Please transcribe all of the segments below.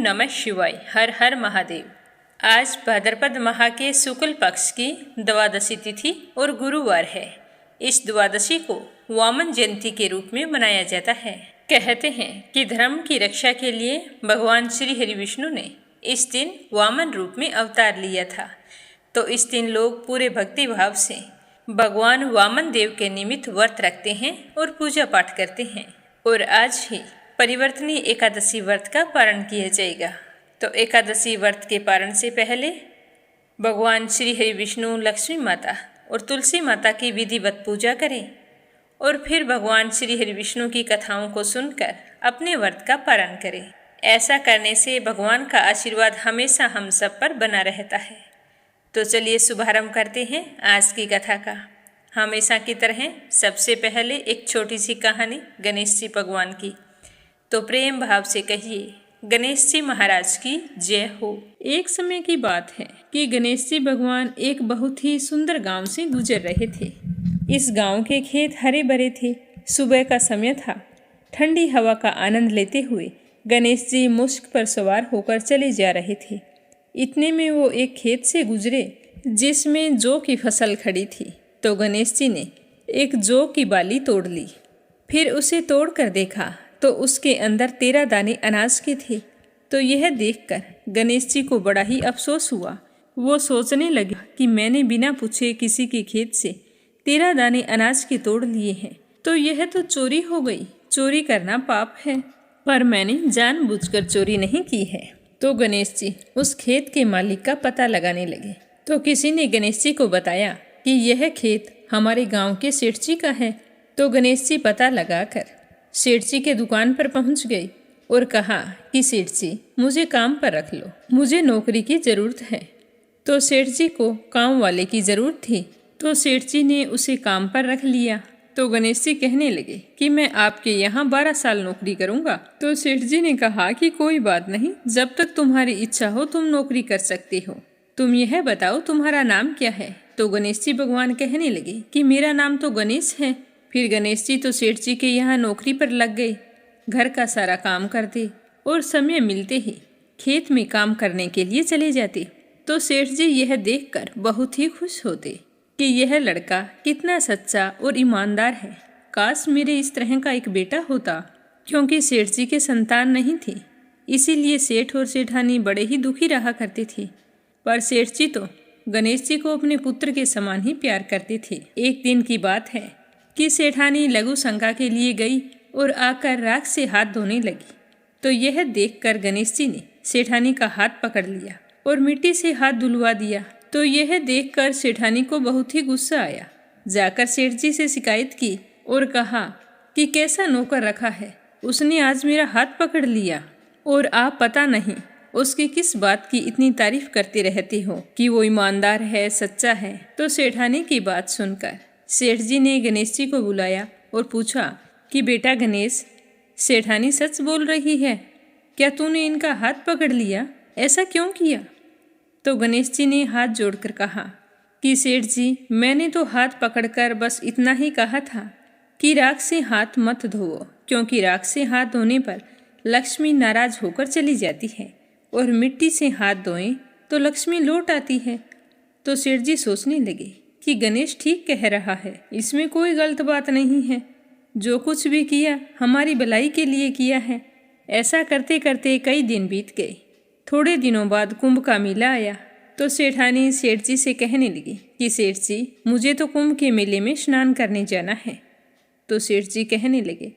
नमः शिवाय। हर हर महादेव। आज भाद्रपद माह के शुक्ल पक्ष की द्वादशी तिथि और गुरुवार है। इस द्वादशी को वामन जयंती के रूप में मनाया जाता है। कहते हैं कि धर्म की रक्षा के लिए भगवान श्री हरि विष्णु ने इस दिन वामन रूप में अवतार लिया था। तो इस दिन लोग पूरे भक्ति भाव से भगवान वामन देव के निमित्त व्रत रखते हैं और पूजा पाठ करते हैं। और आज ही परिवर्तनीय एकादशी व्रत का पारण किया जाएगा। तो एकादशी व्रत के पारण से पहले भगवान श्री हरि विष्णु, लक्ष्मी माता और तुलसी माता की विधिवत पूजा करें और फिर भगवान श्री हरि विष्णु की कथाओं को सुनकर अपने व्रत का पारण करें। ऐसा करने से भगवान का आशीर्वाद हमेशा हम सब पर बना रहता है। तो चलिए शुभारंभ करते हैं आज की कथा का। हमेशा की तरह सबसे पहले एक छोटी सी कहानी गणेश जी भगवान की। तो प्रेम भाव से कहिए, गणेश जी महाराज की जय हो। एक समय की बात है कि गणेश जी भगवान एक बहुत ही सुंदर गांव से गुजर रहे थे। इस गांव के खेत हरे भरे थे। सुबह का समय था। ठंडी हवा का आनंद लेते हुए गणेश जी मुश्क पर सवार होकर चले जा रहे थे। इतने में वो एक खेत से गुजरे जिसमें जौ की फसल खड़ी थी। तो गणेश जी ने एक जौ की बाली तोड़ ली। फिर उसे तोड़कर देखा तो उसके अंदर 13 दाने अनाज के थे। तो यह देखकर गणेश जी को बड़ा ही अफसोस हुआ। वो सोचने लगे कि मैंने बिना पूछे किसी के खेत से 13 दाने अनाज के तोड़ लिए हैं, तो यह तो चोरी हो गई। चोरी करना पाप है, पर मैंने जानबूझकर चोरी नहीं की है। तो गणेश जी उस खेत के मालिक का पता लगाने लगे। तो किसी ने गणेश जी को बताया कि यह खेत हमारे गांव के सेठ जी का है। तो गणेश जी पता लगाकर सेठ जी के दुकान पर पहुंच गए और कहा कि सेठ जी मुझे काम पर रख लो, मुझे नौकरी की ज़रूरत है। तो सेठ जी को काम वाले की ज़रूरत थी। तो सेठ जी ने उसे काम पर रख लिया। तो गणेश जी कहने लगे कि मैं आपके यहाँ 12 साल नौकरी करूँगा। तो सेठ जी ने कहा कि कोई बात नहीं, जब तक तुम्हारी इच्छा हो तुम नौकरी कर सकते हो। तुम यह बताओ तुम्हारा नाम क्या है। तो गणेश जी भगवान कहने लगे कि मेरा नाम तो गणेश है। फिर गणेश जी तो सेठ जी के यहाँ नौकरी पर लग गए। घर का सारा काम करते और समय मिलते ही खेत में काम करने के लिए चले जाते। तो सेठ जी यह देखकर बहुत ही खुश होते कि यह लड़का कितना सच्चा और ईमानदार है। काश मेरे इस तरह का एक बेटा होता। क्योंकि सेठ जी के संतान नहीं थी, इसीलिए सेठ और सेठानी बड़े ही दुखी रहा करते थे। पर सेठ जी तो गणेश जी को अपने पुत्र के समान ही प्यार करते थे। एक दिन की बात है कि सेठानी लघु शंका के लिए गई और आकर राख से हाथ धोने लगी। तो यह देखकर गणेश जी ने सेठानी का हाथ पकड़ लिया और मिट्टी से हाथ धुलवा दिया। तो यह देखकर सेठानी को बहुत ही गुस्सा आया। जाकर सेठ जी से शिकायत की और कहा कि कैसा नौकर रखा है, उसने आज मेरा हाथ पकड़ लिया और आप पता नहीं उसकी किस बात की इतनी तारीफ करते रहते हो कि वो ईमानदार है, सच्चा है। तो सेठानी की बात सुनकर सेठ जी ने गणेश जी को बुलाया और पूछा कि बेटा गणेश, सेठानी सच बोल रही है क्या? तूने इनका हाथ पकड़ लिया, ऐसा क्यों किया? तो गणेश जी ने हाथ जोड़कर कहा कि सेठ जी, मैंने तो हाथ पकड़कर बस इतना ही कहा था कि राख से हाथ मत धोवो, क्योंकि राख से हाथ धोने पर लक्ष्मी नाराज होकर चली जाती है और मिट्टी से हाथ धोएं तो लक्ष्मी लौट आती है। तो सेठ जी सोचने लगे कि गणेश ठीक कह रहा है, इसमें कोई गलत बात नहीं है। जो कुछ भी किया हमारी भलाई के लिए किया है। ऐसा करते करते कई दिन बीत गए। थोड़े दिनों बाद कुंभ का मेला आया। तो सेठानी सेठ जी से कहने लगी कि सेठ जी, मुझे तो कुंभ के मेले में स्नान करने जाना है। तो सेठ जी कहने लगे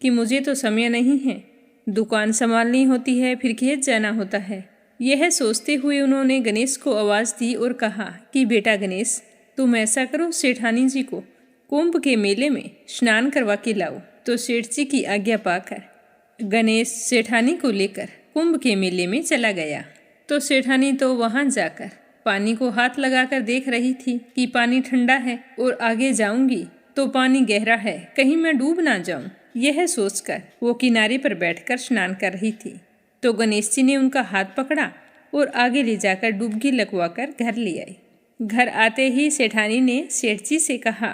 कि मुझे तो समय नहीं है, दुकान संभालनी होती है, फिर खेत जाना होता है। यह सोचते हुए उन्होंने गणेश को आवाज़ दी और कहा कि बेटा गणेश, तुम ऐसा करो, सेठानी जी को कुंभ के मेले में स्नान करवा के लाओ। तो सेठ जी की आज्ञा पाकर गणेश सेठानी को लेकर कुंभ के मेले में चला गया। तो सेठानी तो वहां जाकर पानी को हाथ लगाकर देख रही थी कि पानी ठंडा है और आगे जाऊंगी तो पानी गहरा है, कहीं मैं डूब ना जाऊं। यह सोचकर वो किनारे पर बैठकर स्नान कर रही थी। तो गणेश जी ने उनका हाथ पकड़ा और आगे ले जाकर डुबकी लगवाकर घर ले आई। घर आते ही सेठानी ने सेठ जी से कहा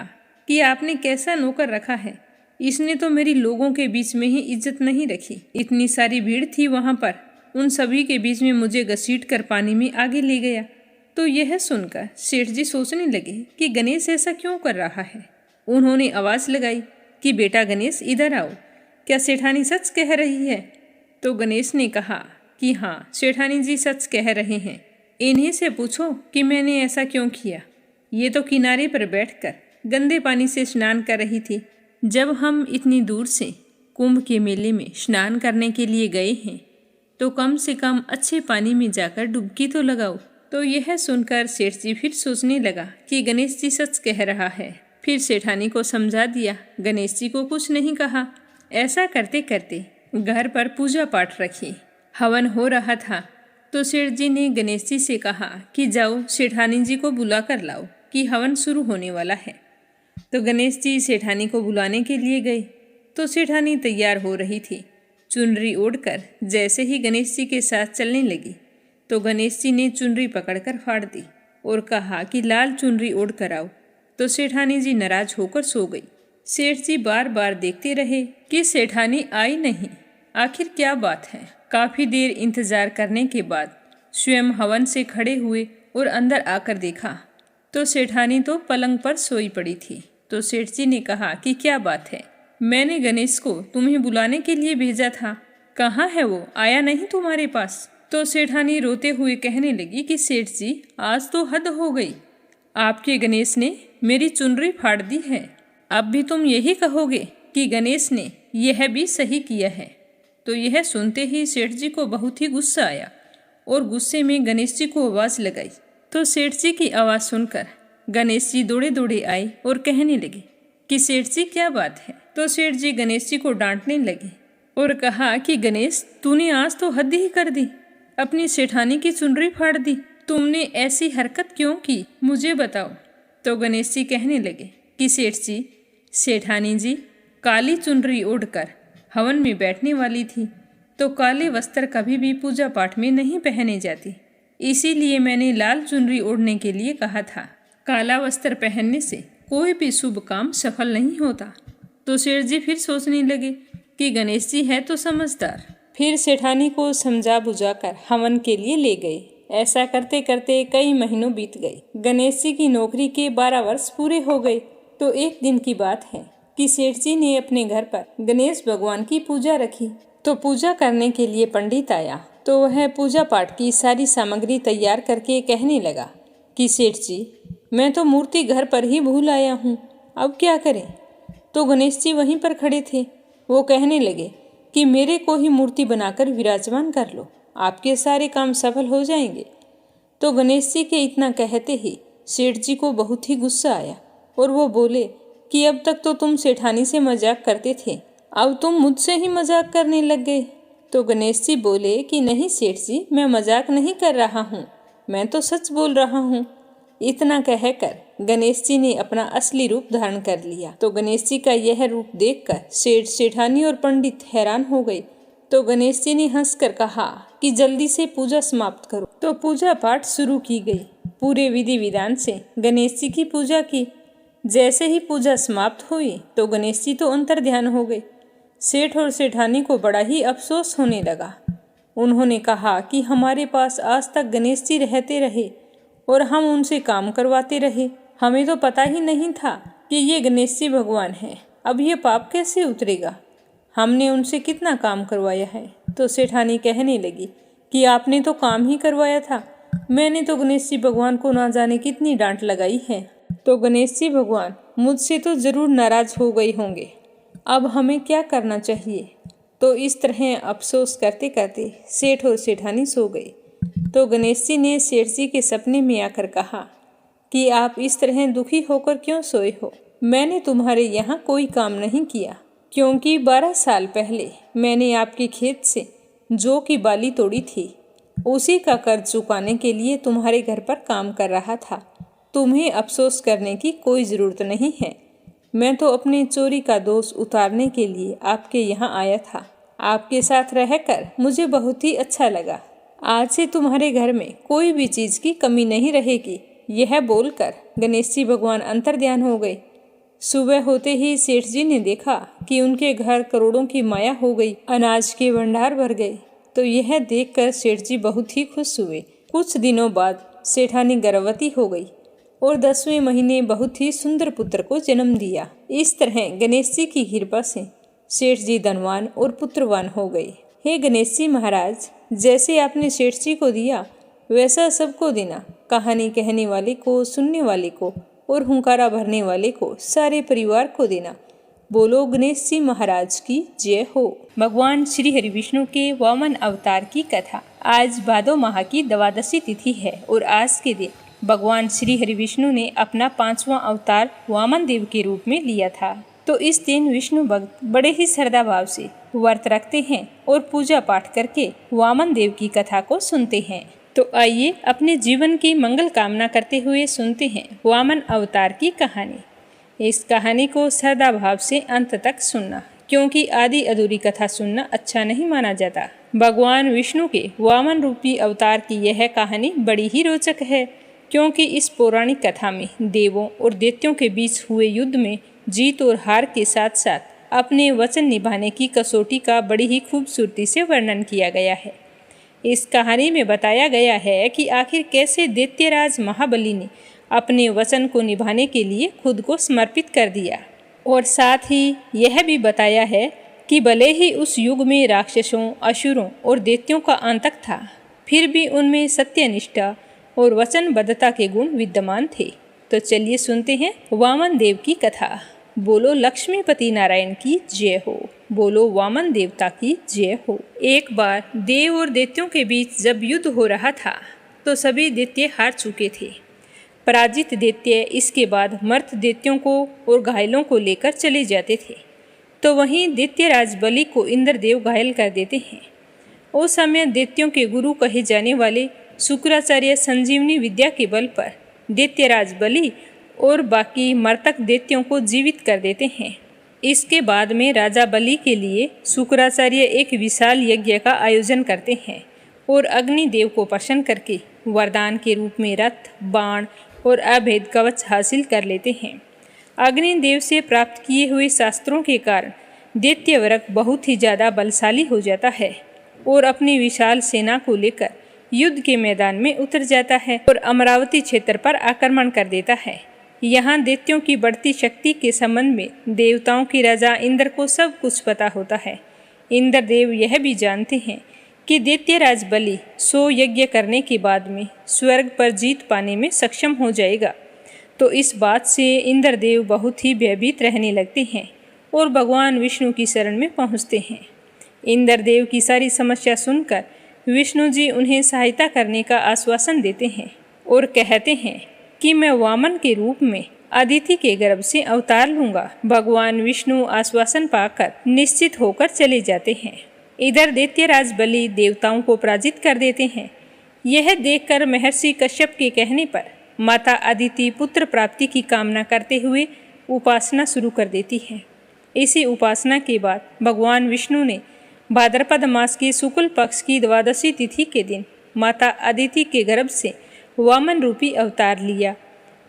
कि आपने कैसा नौकर रखा है, इसने तो मेरी लोगों के बीच में ही इज्जत नहीं रखी। इतनी सारी भीड़ थी वहाँ पर उन सभी के बीच में मुझे घसीट कर पानी में आगे ले गया। तो यह सुनकर सेठ जी सोचने लगे कि गणेश ऐसा क्यों कर रहा है। उन्होंने आवाज़ लगाई कि बेटा गणेश इधर आओ, क्या सेठानी सच कह रही है? तो गणेश ने कहा कि हाँ सेठानी जी सच कह रहे हैं। इन्हीं से पूछो कि मैंने ऐसा क्यों किया। ये तो किनारे पर बैठकर गंदे पानी से स्नान कर रही थी। जब हम इतनी दूर से कुंभ के मेले में स्नान करने के लिए गए हैं तो कम से कम अच्छे पानी में जाकर डुबकी तो लगाओ। तो यह सुनकर सेठ जी फिर सोचने लगा कि गणेश जी सच कह रहा है। फिर सेठानी को समझा दिया, गणेश जी को कुछ नहीं कहा। ऐसा करते करते घर पर पूजा पाठ रखी। हवन हो रहा था तो सेठ जी ने गणेश जी से कहा कि जाओ सेठानी जी को बुला कर लाओ कि हवन शुरू होने वाला है। तो गणेश जी सेठानी को बुलाने के लिए गए तो सेठानी तैयार हो रही थी। चुनरी ओढ़कर जैसे ही गणेश जी के साथ चलने लगी तो गणेश जी ने चुनरी पकड़कर फाड़ दी और कहा कि लाल चुनरी ओढ़ कर आओ। तो सेठानी जी नाराज होकर सो गई। सेठ जी बार बार देखते रहे कि सेठानी आई नहीं, आखिर क्या बात है। काफ़ी देर इंतजार करने के बाद स्वयं हवन से खड़े हुए और अंदर आकर देखा तो सेठानी तो पलंग पर सोई पड़ी थी। तो सेठ जी ने कहा कि क्या बात है, मैंने गणेश को तुम्हें बुलाने के लिए भेजा था, कहाँ है वो, आया नहीं तुम्हारे पास? तो सेठानी रोते हुए कहने लगी कि सेठ जी आज तो हद हो गई, आपके गणेश ने मेरी चुनरी फाड़ दी है। अब भी तुम यही कहोगे कि गणेश ने यह भी सही किया है। तो यह सुनते ही सेठ जी को बहुत ही गुस्सा आया और गुस्से में गणेश जी को आवाज़ लगाई। तो सेठ जी की आवाज़ सुनकर गणेश जी दौड़े दौड़े आए और कहने लगे कि सेठ जी क्या बात है। तो सेठ जी गणेश जी को डांटने लगे और कहा कि गणेश तूने आज तो हद ही कर दी, अपनी सेठानी की चुनरी फाड़ दी, तुमने ऐसी हरकत क्यों की, मुझे बताओ। तो गणेश जी कहने लगे कि सेठ जी, सेठानी जी काली चुनरी ओढ़कर हवन में बैठने वाली थी तो काले वस्त्र कभी भी पूजा पाठ में नहीं पहने जाती, इसीलिए मैंने लाल चुनरी ओढ़ने के लिए कहा था। काला वस्त्र पहनने से कोई भी शुभ काम सफल नहीं होता। तो सेठ जी फिर सोचने लगे कि गणेश जी है तो समझदार। फिर सेठानी को समझा बुझाकर हवन के लिए ले गए। ऐसा करते करते कई महीनों बीत गए। गणेश जी की नौकरी के 12 वर्ष पूरे हो गए। तो एक दिन की बात है कि सेठ जी ने अपने घर पर गणेश भगवान की पूजा रखी। तो पूजा करने के लिए पंडित आया तो वह पूजा पाठ की सारी सामग्री तैयार करके कहने लगा कि सेठ जी मैं तो मूर्ति घर पर ही भूल आया हूँ, अब क्या करें। तो गणेश जी वहीं पर खड़े थे। वो कहने लगे कि मेरे को ही मूर्ति बनाकर विराजमान कर लो, आपके सारे काम सफल हो जाएंगे। तो गणेश जी के इतना कहते ही सेठ जी को बहुत ही गुस्सा आया और वो बोले कि अब तक तो तुम सेठानी से मजाक करते थे, अब तुम मुझसे ही मजाक करने लग गए। तो गणेश जी बोले कि नहीं सेठ जी, मैं मजाक नहीं कर रहा हूँ, मैं तो सच बोल रहा हूँ। इतना कहकर गणेश जी ने अपना असली रूप धारण कर लिया। तो गणेश जी का यह रूप देखकर सेठ, सेठानी और पंडित हैरान हो गए। तो गणेश जी ने हंसकर कहा कि जल्दी से पूजा समाप्त करो। तो पूजा पाठ शुरू की गई। पूरे विधि विधान से गणेश जी की पूजा की। जैसे ही पूजा समाप्त हुई तो गणेश जी तो अंतर ध्यान हो गए। सेठ और सेठानी को बड़ा ही अफसोस होने लगा। उन्होंने कहा कि हमारे पास आज तक गणेश जी रहते रहे और हम उनसे काम करवाते रहे, हमें तो पता ही नहीं था कि ये गणेश जी भगवान हैं। अब ये पाप कैसे उतरेगा, हमने उनसे कितना काम करवाया है। तो सेठानी कहने लगी कि आपने तो काम ही करवाया था, मैंने तो गणेश जी भगवान को ना जाने कितनी डांट लगाई है। तो गणेश जी भगवान मुझसे तो ज़रूर नाराज हो गए होंगे, अब हमें क्या करना चाहिए। तो इस तरह अफसोस करते करते सेठ और सेठानी सो गए। तो गणेश जी ने सेठ जी के सपने में आकर कहा कि आप इस तरह दुखी होकर क्यों सोए हो, मैंने तुम्हारे यहाँ कोई काम नहीं किया, क्योंकि 12 साल पहले मैंने आपके खेत से जौ की बाली तोड़ी थी, उसी का कर्ज चुकाने के लिए तुम्हारे घर पर काम कर रहा था। तुम्हें अफसोस करने की कोई ज़रूरत नहीं है, मैं तो अपने चोरी का दोष उतारने के लिए आपके यहाँ आया था। आपके साथ रहकर मुझे बहुत ही अच्छा लगा। आज से तुम्हारे घर में कोई भी चीज़ की कमी नहीं रहेगी। यह बोलकर गणेश जी भगवान अंतर्ध्यान हो गए। सुबह होते ही सेठ जी ने देखा कि उनके घर करोड़ों की माया हो गई, अनाज के भंडार भर गए। तो यह देखकर सेठ जी बहुत ही खुश हुए। कुछ दिनों बाद सेठानी गर्भवती हो गई और 10वें महीने बहुत ही सुंदर पुत्र को जन्म दिया। इस तरह गणेश जी की कृपा से सेठ जी धनवान और पुत्रवान हो गए। हे गणेश जी महाराज, जैसे आपने सेठ जी को दिया वैसा सबको देना। कहानी कहने वाले को, सुनने वाले को और हुंकारा भरने वाले को, सारे परिवार को देना। बोलो गणेश जी महाराज की जय हो। भगवान श्री हरि विष्णु के वामन अवतार की कथा। आज भादो माह की द्वादशी तिथि है और आज के दिन भगवान श्री हरि विष्णु ने अपना 5वां अवतार वामन देव के रूप में लिया था। तो इस दिन विष्णु भक्त बड़े ही श्रद्धा भाव से व्रत रखते हैं और पूजा पाठ करके वामन देव की कथा को सुनते हैं। तो आइए अपने जीवन की मंगल कामना करते हुए सुनते हैं वामन अवतार की कहानी। इस कहानी को श्रद्धा भाव से अंत तक सुनना, क्योंकि आधी अधूरी कथा सुनना अच्छा नहीं माना जाता। भगवान विष्णु के वामन रूपी अवतार की यह कहानी बड़ी ही रोचक है, क्योंकि इस पौराणिक कथा में देवों और दैत्यों के बीच हुए युद्ध में जीत और हार के साथ साथ अपने वचन निभाने की कसौटी का बड़ी ही खूबसूरती से वर्णन किया गया है। इस कहानी में बताया गया है कि आखिर कैसे दैत्यराज महाबली ने अपने वचन को निभाने के लिए खुद को समर्पित कर दिया, और साथ ही यह भी बताया है कि भले ही उस युग में राक्षसों, असुरों और दैत्यों का आतंक था, फिर भी उनमें सत्यनिष्ठा और वचनबद्धता के गुण विद्यमान थे। तो चलिए सुनते हैं वामन देव की कथा। बोलो लक्ष्मीपति नारायण की जय हो। बोलो वामन देवता की जय हो। एक बार देव और दैत्यों के बीच जब युद्ध हो रहा था तो सभी दैत्य हार चुके थे। पराजित दैत्य इसके बाद मर्त दैत्यों को और घायलों को लेकर चले जाते थे। तो वहीं दैत्यराज बलि को इंद्रदेव घायल कर देते हैं। उस समय दैत्यों के गुरु कहे जाने वाले शुक्राचार्य संजीवनी विद्या के बल पर दैत्यराज बलि और बाकी मर्तक दैत्यों को जीवित कर देते हैं। इसके बाद में राजा बलि के लिए शुक्राचार्य एक विशाल यज्ञ का आयोजन करते हैं और अग्निदेव को प्रसन्न करके वरदान के रूप में रथ, बाण और अभेद कवच हासिल कर लेते हैं। अग्निदेव से प्राप्त किए हुए शास्त्रों के कारण दैत्य वर्ग बहुत ही ज़्यादा बलशाली हो जाता है और अपनी विशाल सेना को लेकर युद्ध के मैदान में उतर जाता है और अमरावती क्षेत्र पर आक्रमण कर देता है। यहाँ दैत्यों की बढ़ती शक्ति के संबंध में देवताओं की राजा इंद्र को सब कुछ पता होता है। इंद्रदेव यह भी जानते हैं कि दैत्यराज बलि 100 यज्ञ करने के बाद में स्वर्ग पर जीत पाने में सक्षम हो जाएगा। तो इस बात से इंद्रदेव बहुत ही भयभीत रहने लगते हैं और भगवान विष्णु की शरण में पहुँचते हैं। इंद्रदेव की सारी समस्या सुनकर विष्णु जी उन्हें सहायता करने का आश्वासन देते हैं और कहते हैं कि मैं वामन के रूप में अदिति के गर्भ से अवतार लूंगा। भगवान विष्णु आश्वासन पाकर निश्चित होकर चले जाते हैं। इधर दैत्यराज बलि देवताओं को पराजित कर देते हैं। यह देखकर महर्षि कश्यप के कहने पर माता अदिति पुत्र प्राप्ति की कामना करते हुए उपासना शुरू कर देती है। इसी उपासना के बाद भगवान विष्णु ने भाद्रपद मास के शुक्ल पक्ष की द्वादशी तिथि के दिन माता अदिति के गर्भ से वामन रूपी अवतार लिया।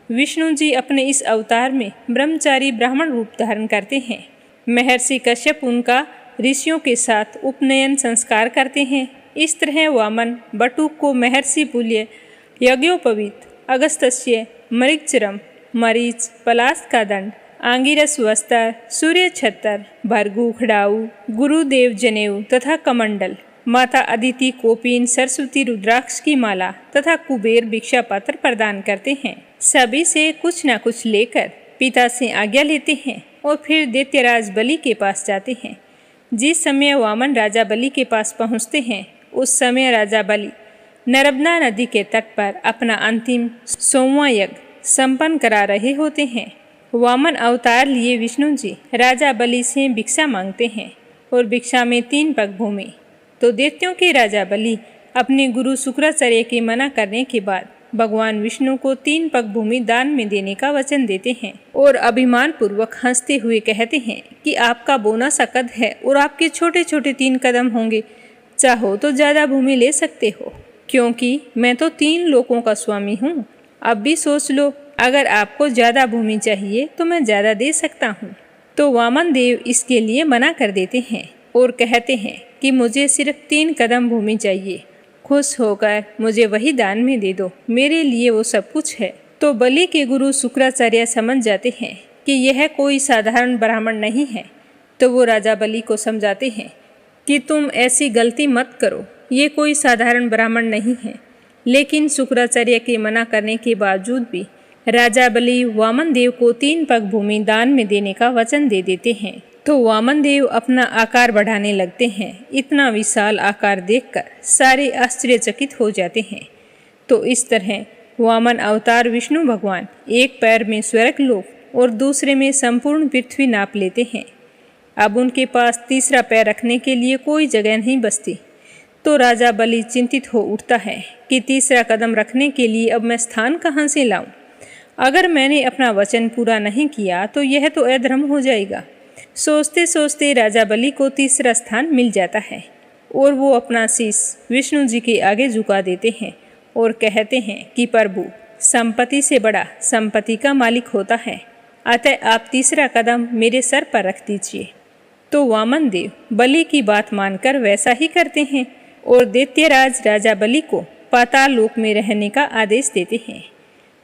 विष्णु जी अपने इस अवतार में ब्रह्मचारी ब्राह्मण रूप धारण करते हैं। महर्षि कश्यप उनका ऋषियों के साथ उपनयन संस्कार करते हैं। इस तरह वामन बटुक को महर्षि पुल्य, यज्ञोपवीत, अगस्त्य, मरीचरम, मरीच, पलाश का दंड, आंगिरस वस्त्र, सूर्य छत्तर, भर्गु खड़ाऊ, गुरुदेव जनेऊ तथा कमंडल, माता अदिति कोपिन, सरस्वती रुद्राक्ष की माला तथा कुबेर भिक्षा पात्र प्रदान करते हैं। सभी से कुछ न कुछ लेकर पिता से आज्ञा लेते हैं और फिर दैत्यराज बलि के पास जाते हैं। जिस समय वामन राजा बलि के पास पहुंचते हैं उस समय राजा बलि नर्मदा नदी के तट पर अपना अंतिम 100वां यज्ञ संपन्न करा रहे होते हैं। वामन अवतार लिए विष्णु जी राजा बलि से भिक्षा मांगते हैं और भिक्षा में 3 पग भूमि। तो दैत्यों के राजा बलि अपने गुरु शुक्राचार्य के मना करने के बाद भगवान विष्णु को 3 पग भूमि दान में देने का वचन देते हैं और अभिमान पूर्वक हंसते हुए कहते हैं कि आपका बोना सा कद है और आपके छोटे छोटे 3 कदम होंगे, चाहो तो ज़्यादा भूमि ले सकते हो, क्योंकि मैं तो 3 लोकों का स्वामी हूँ। अब भी सोच लो, अगर आपको ज़्यादा भूमि चाहिए तो मैं ज़्यादा दे सकता हूँ। तो वामन देव इसके लिए मना कर देते हैं और कहते हैं कि मुझे सिर्फ 3 कदम भूमि चाहिए, खुश होकर मुझे वही दान में दे दो, मेरे लिए वो सब कुछ है। तो बलि के गुरु शुक्राचार्य समझ जाते हैं कि यह कोई साधारण ब्राह्मण नहीं है। तो वो राजा बलि को समझाते हैं कि तुम ऐसी गलती मत करो, ये कोई साधारण ब्राह्मण नहीं है। लेकिन शुक्राचार्य के मना करने के बावजूद भी राजा बलि वामन देव को 3 पग भूमि दान में देने का वचन दे देते हैं। तो वामन देव अपना आकार बढ़ाने लगते हैं। इतना विशाल आकार देखकर सारे आश्चर्यचकित हो जाते हैं। तो इस तरह वामन अवतार विष्णु भगवान एक पैर में स्वर्गलोक और दूसरे में संपूर्ण पृथ्वी नाप लेते हैं। अब उनके पास तीसरा पैर रखने के लिए कोई जगह नहीं बचती। तो राजा बलि चिंतित हो उठता है कि तीसरा कदम रखने के लिए अब मैं स्थान कहाँ से लाऊं? अगर मैंने अपना वचन पूरा नहीं किया तो यह तो अधर्म हो जाएगा। सोचते सोचते राजा बलि को तीसरा स्थान मिल जाता है और वो अपना शीश विष्णु जी के आगे झुका देते हैं और कहते हैं कि प्रभु, संपत्ति से बड़ा संपत्ति का मालिक होता है, अतः आप तीसरा कदम मेरे सर पर रख दीजिए। तो वामन देव बलि की बात मानकर वैसा ही करते हैं और दैत्यराज राजा बलि को पाताल लोक में रहने का आदेश देते हैं।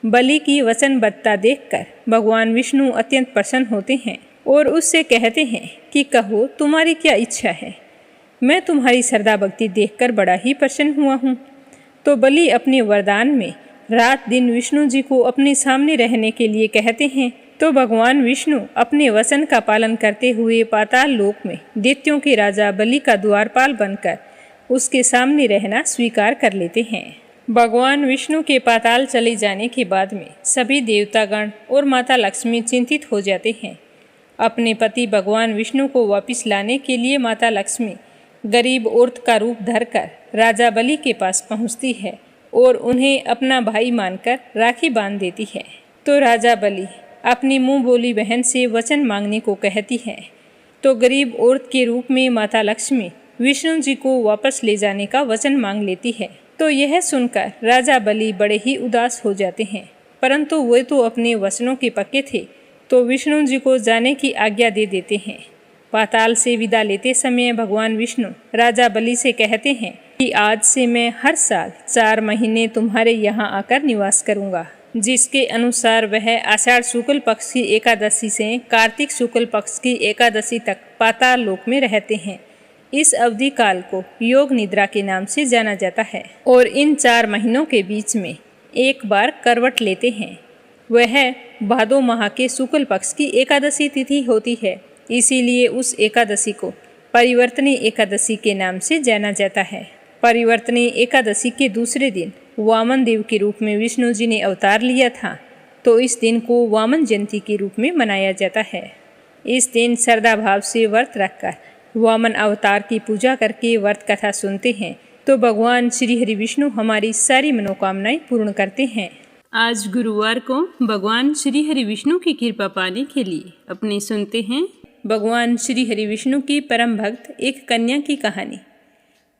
बलि की वचनबद्धता देखकर भगवान विष्णु अत्यंत प्रसन्न होते हैं और उससे कहते हैं कि कहो, तुम्हारी क्या इच्छा है? मैं तुम्हारी श्रद्धा भक्ति देखकर बड़ा ही प्रसन्न हुआ हूँ। तो बलि अपने वरदान में रात दिन विष्णु जी को अपने सामने रहने के लिए कहते हैं। तो भगवान विष्णु अपने वचन का पालन करते हुए पाताल लोक में दैत्यों के राजा बलि का द्वारपाल बनकर उसके सामने रहना स्वीकार कर लेते हैं। भगवान विष्णु के पाताल चले जाने के बाद में सभी देवतागण और माता लक्ष्मी चिंतित हो जाते हैं। अपने पति भगवान विष्णु को वापस लाने के लिए माता लक्ष्मी गरीब औरत का रूप धरकर राजा बलि के पास पहुंचती है और उन्हें अपना भाई मानकर राखी बांध देती है। तो राजा बलि अपनी मुंह बोली बहन से वचन मांगने को कहती है। तो गरीब औरत के रूप में माता लक्ष्मी विष्णु जी को वापस ले जाने का वचन मांग लेती है। तो यह सुनकर राजा बलि बड़े ही उदास हो जाते हैं, परंतु वे तो अपने वचनों के पक्के थे, तो विष्णु जी को जाने की आज्ञा दे देते हैं। पाताल से विदा लेते समय भगवान विष्णु राजा बलि से कहते हैं कि आज से मैं हर साल 4 महीने तुम्हारे यहाँ आकर निवास करूँगा, जिसके अनुसार वह आषाढ़ शुक्ल पक्ष की एकादशी से कार्तिक शुक्ल पक्ष की एकादशी तक पाताल लोक में रहते हैं। इस अवधि काल को योग निद्रा के नाम से जाना जाता है और इन 4 महीनों के बीच में एक बार करवट लेते हैं। वह भादो माह के शुक्ल पक्ष की एकादशी तिथि होती है, इसीलिए उस एकादशी को परिवर्तनी एकादशी के नाम से जाना जाता है। परिवर्तनी एकादशी के दूसरे दिन वामन देव के रूप में विष्णु जी ने अवतार लिया था, तो इस दिन को वामन जयंती के रूप में मनाया जाता है। इस दिन श्रद्धा भाव से व्रत रखकर वामन अवतार की पूजा करके व्रत कथा सुनते हैं, तो भगवान श्री हरि विष्णु हमारी सारी मनोकामनाएं पूर्ण करते हैं। आज गुरुवार को भगवान श्री हरि विष्णु की कृपा पाने के लिए अपने सुनते हैं भगवान श्री हरि विष्णु की परम भक्त एक कन्या की कहानी।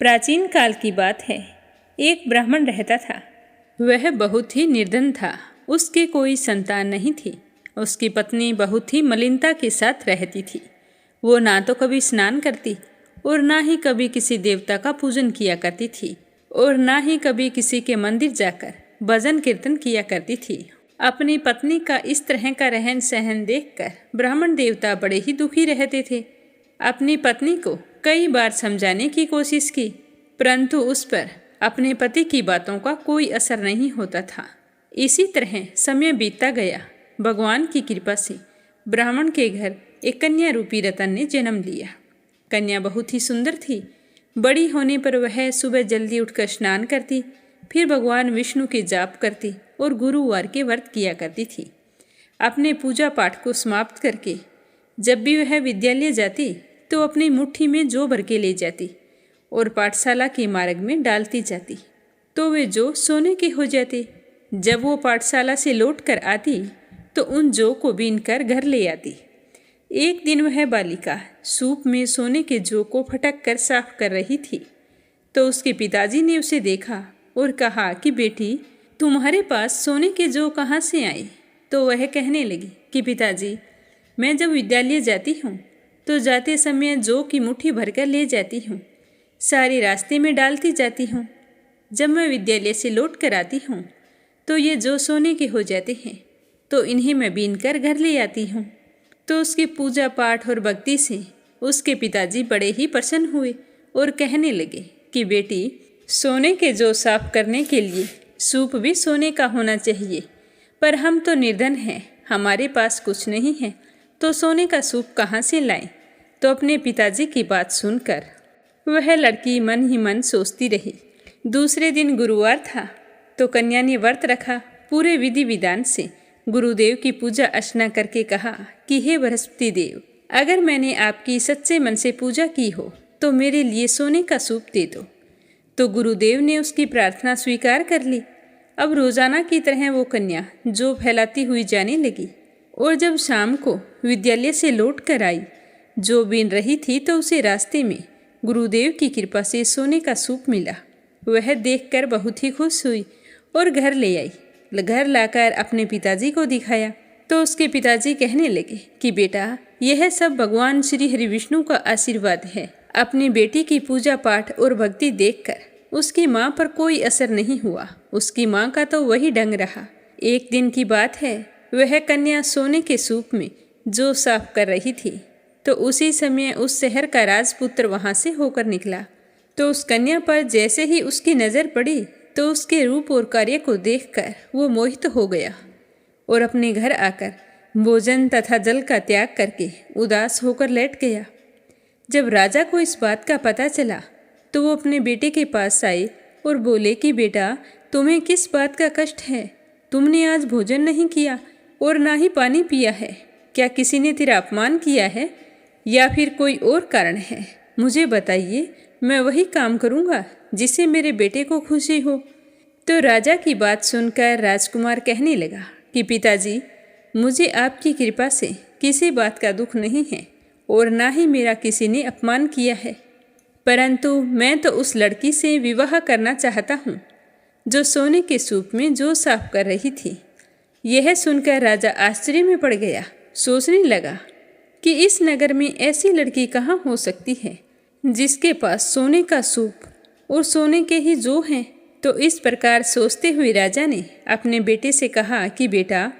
प्राचीन काल की बात है। एक ब्राह्मण रहता था। वह बहुत ही निर्धन था। उसके कोई संतान नहीं थी। उसकी पत्नी बहुत ही मलिनता के साथ रहती थी। वो ना तो कभी स्नान करती और ना ही कभी किसी देवता का पूजन किया करती थी और ना ही कभी किसी के मंदिर जाकर भजन कीर्तन किया करती थी। अपनी पत्नी का इस तरह का रहन सहन देखकर ब्राह्मण देवता बड़े ही दुखी रहते थे। अपनी पत्नी को कई बार समझाने की कोशिश की, परंतु उस पर अपने पति की बातों का कोई असर नहीं होता था। इसी तरह समय बीतता गया। भगवान की कृपा से ब्राह्मण के घर एक कन्या रूपी रतन ने जन्म लिया। कन्या बहुत ही सुंदर थी। बड़ी होने पर वह सुबह जल्दी उठकर स्नान करती, फिर भगवान विष्णु के जाप करती और गुरुवार के व्रत किया करती थी। अपने पूजा पाठ को समाप्त करके जब भी वह विद्यालय जाती तो अपनी मुट्ठी में जौ भर के ले जाती और पाठशाला के मार्ग में डालती जाती, तो वे जौ सोने के हो जाते। जब वो पाठशाला से लौट कर आती तो उन जौ को बीनकर घर ले आती। एक दिन वह बालिका सूप में सोने के जौ को फटक कर साफ कर रही थी, तो उसके पिताजी ने उसे देखा और कहा कि बेटी, तुम्हारे पास सोने के जौ कहाँ से आए? तो वह कहने लगी कि पिताजी, मैं जब विद्यालय जाती हूँ तो जाते समय जौ की मुट्ठी भरकर ले जाती हूँ, सारे रास्ते में डालती जाती हूँ। जब मैं विद्यालय से लौट कर आती हूँ तो ये जो सोने के हो जाते हैं तो इन्हें मैं बीन कर घर ले आती हूँ। तो उसकी पूजा पाठ और भक्ति से उसके पिताजी बड़े ही प्रसन्न हुए और कहने लगे कि बेटी, सोने के जो साफ करने के लिए सूप भी सोने का होना चाहिए, पर हम तो निर्धन हैं, हमारे पास कुछ नहीं है, तो सोने का सूप कहाँ से लाएं? तो अपने पिताजी की बात सुनकर वह लड़की मन ही मन सोचती रही। दूसरे दिन गुरुवार था तो कन्या ने व्रत रखा। पूरे विधि विधान से गुरुदेव की पूजा अर्चना करके कहा कि हे बृहस्पति देव, अगर मैंने आपकी सच्चे मन से पूजा की हो तो मेरे लिए सोने का सूप दे दो। तो गुरुदेव ने उसकी प्रार्थना स्वीकार कर ली। अब रोजाना की तरह वो कन्या जो फैलाती हुई जाने लगी और जब शाम को विद्यालय से लौट कर आई, जो बीन रही थी तो उसे रास्ते में गुरुदेव की कृपा से सोने का सूप मिला। वह देखकर बहुत ही खुश हुई और घर ले आई। घर लाकर अपने पिताजी को दिखाया तो उसके पिताजी कहने लगे कि बेटा, यह सब भगवान श्री हरि विष्णु का आशीर्वाद है। अपनी बेटी की पूजा पाठ और भक्ति देखकर उसकी माँ पर कोई असर नहीं हुआ, उसकी माँ का तो वही ढंग रहा। एक दिन की बात है, वह कन्या सोने के सूप में जो साफ कर रही थी तो उसी समय उस शहर का राजपुत्र वहाँ से होकर निकला। तो उस कन्या पर जैसे ही उसकी नज़र पड़ी तो उसके रूप और कार्य को देखकर वो मोहित हो गया और अपने घर आकर भोजन तथा जल का त्याग करके उदास होकर लेट गया। जब राजा को इस बात का पता चला तो वो अपने बेटे के पास आए और बोले कि बेटा, तुम्हें किस बात का कष्ट है? तुमने आज भोजन नहीं किया और ना ही पानी पिया है। क्या किसी ने तेरा अपमान किया है या फिर कोई और कारण है? मुझे बताइए, मैं वही काम करूँगा जिससे मेरे बेटे को खुशी हो। तो राजा की बात सुनकर राजकुमार कहने लगा कि पिताजी, मुझे आपकी कृपा से किसी बात का दुख नहीं है और ना ही मेरा किसी ने अपमान किया है, परंतु मैं तो उस लड़की से विवाह करना चाहता हूँ जो सोने के सूप में जो साफ कर रही थी। यह सुनकर राजा आश्चर्य में पड़ गया। सोचने लगा कि इस नगर में ऐसी लड़की कहाँ हो सकती है जिसके पास सोने का सूप और सोने के ही जो हैं। तो इस प्रकार सोचते हुए राजा ने अपने बेटे से कहा कि बेटा,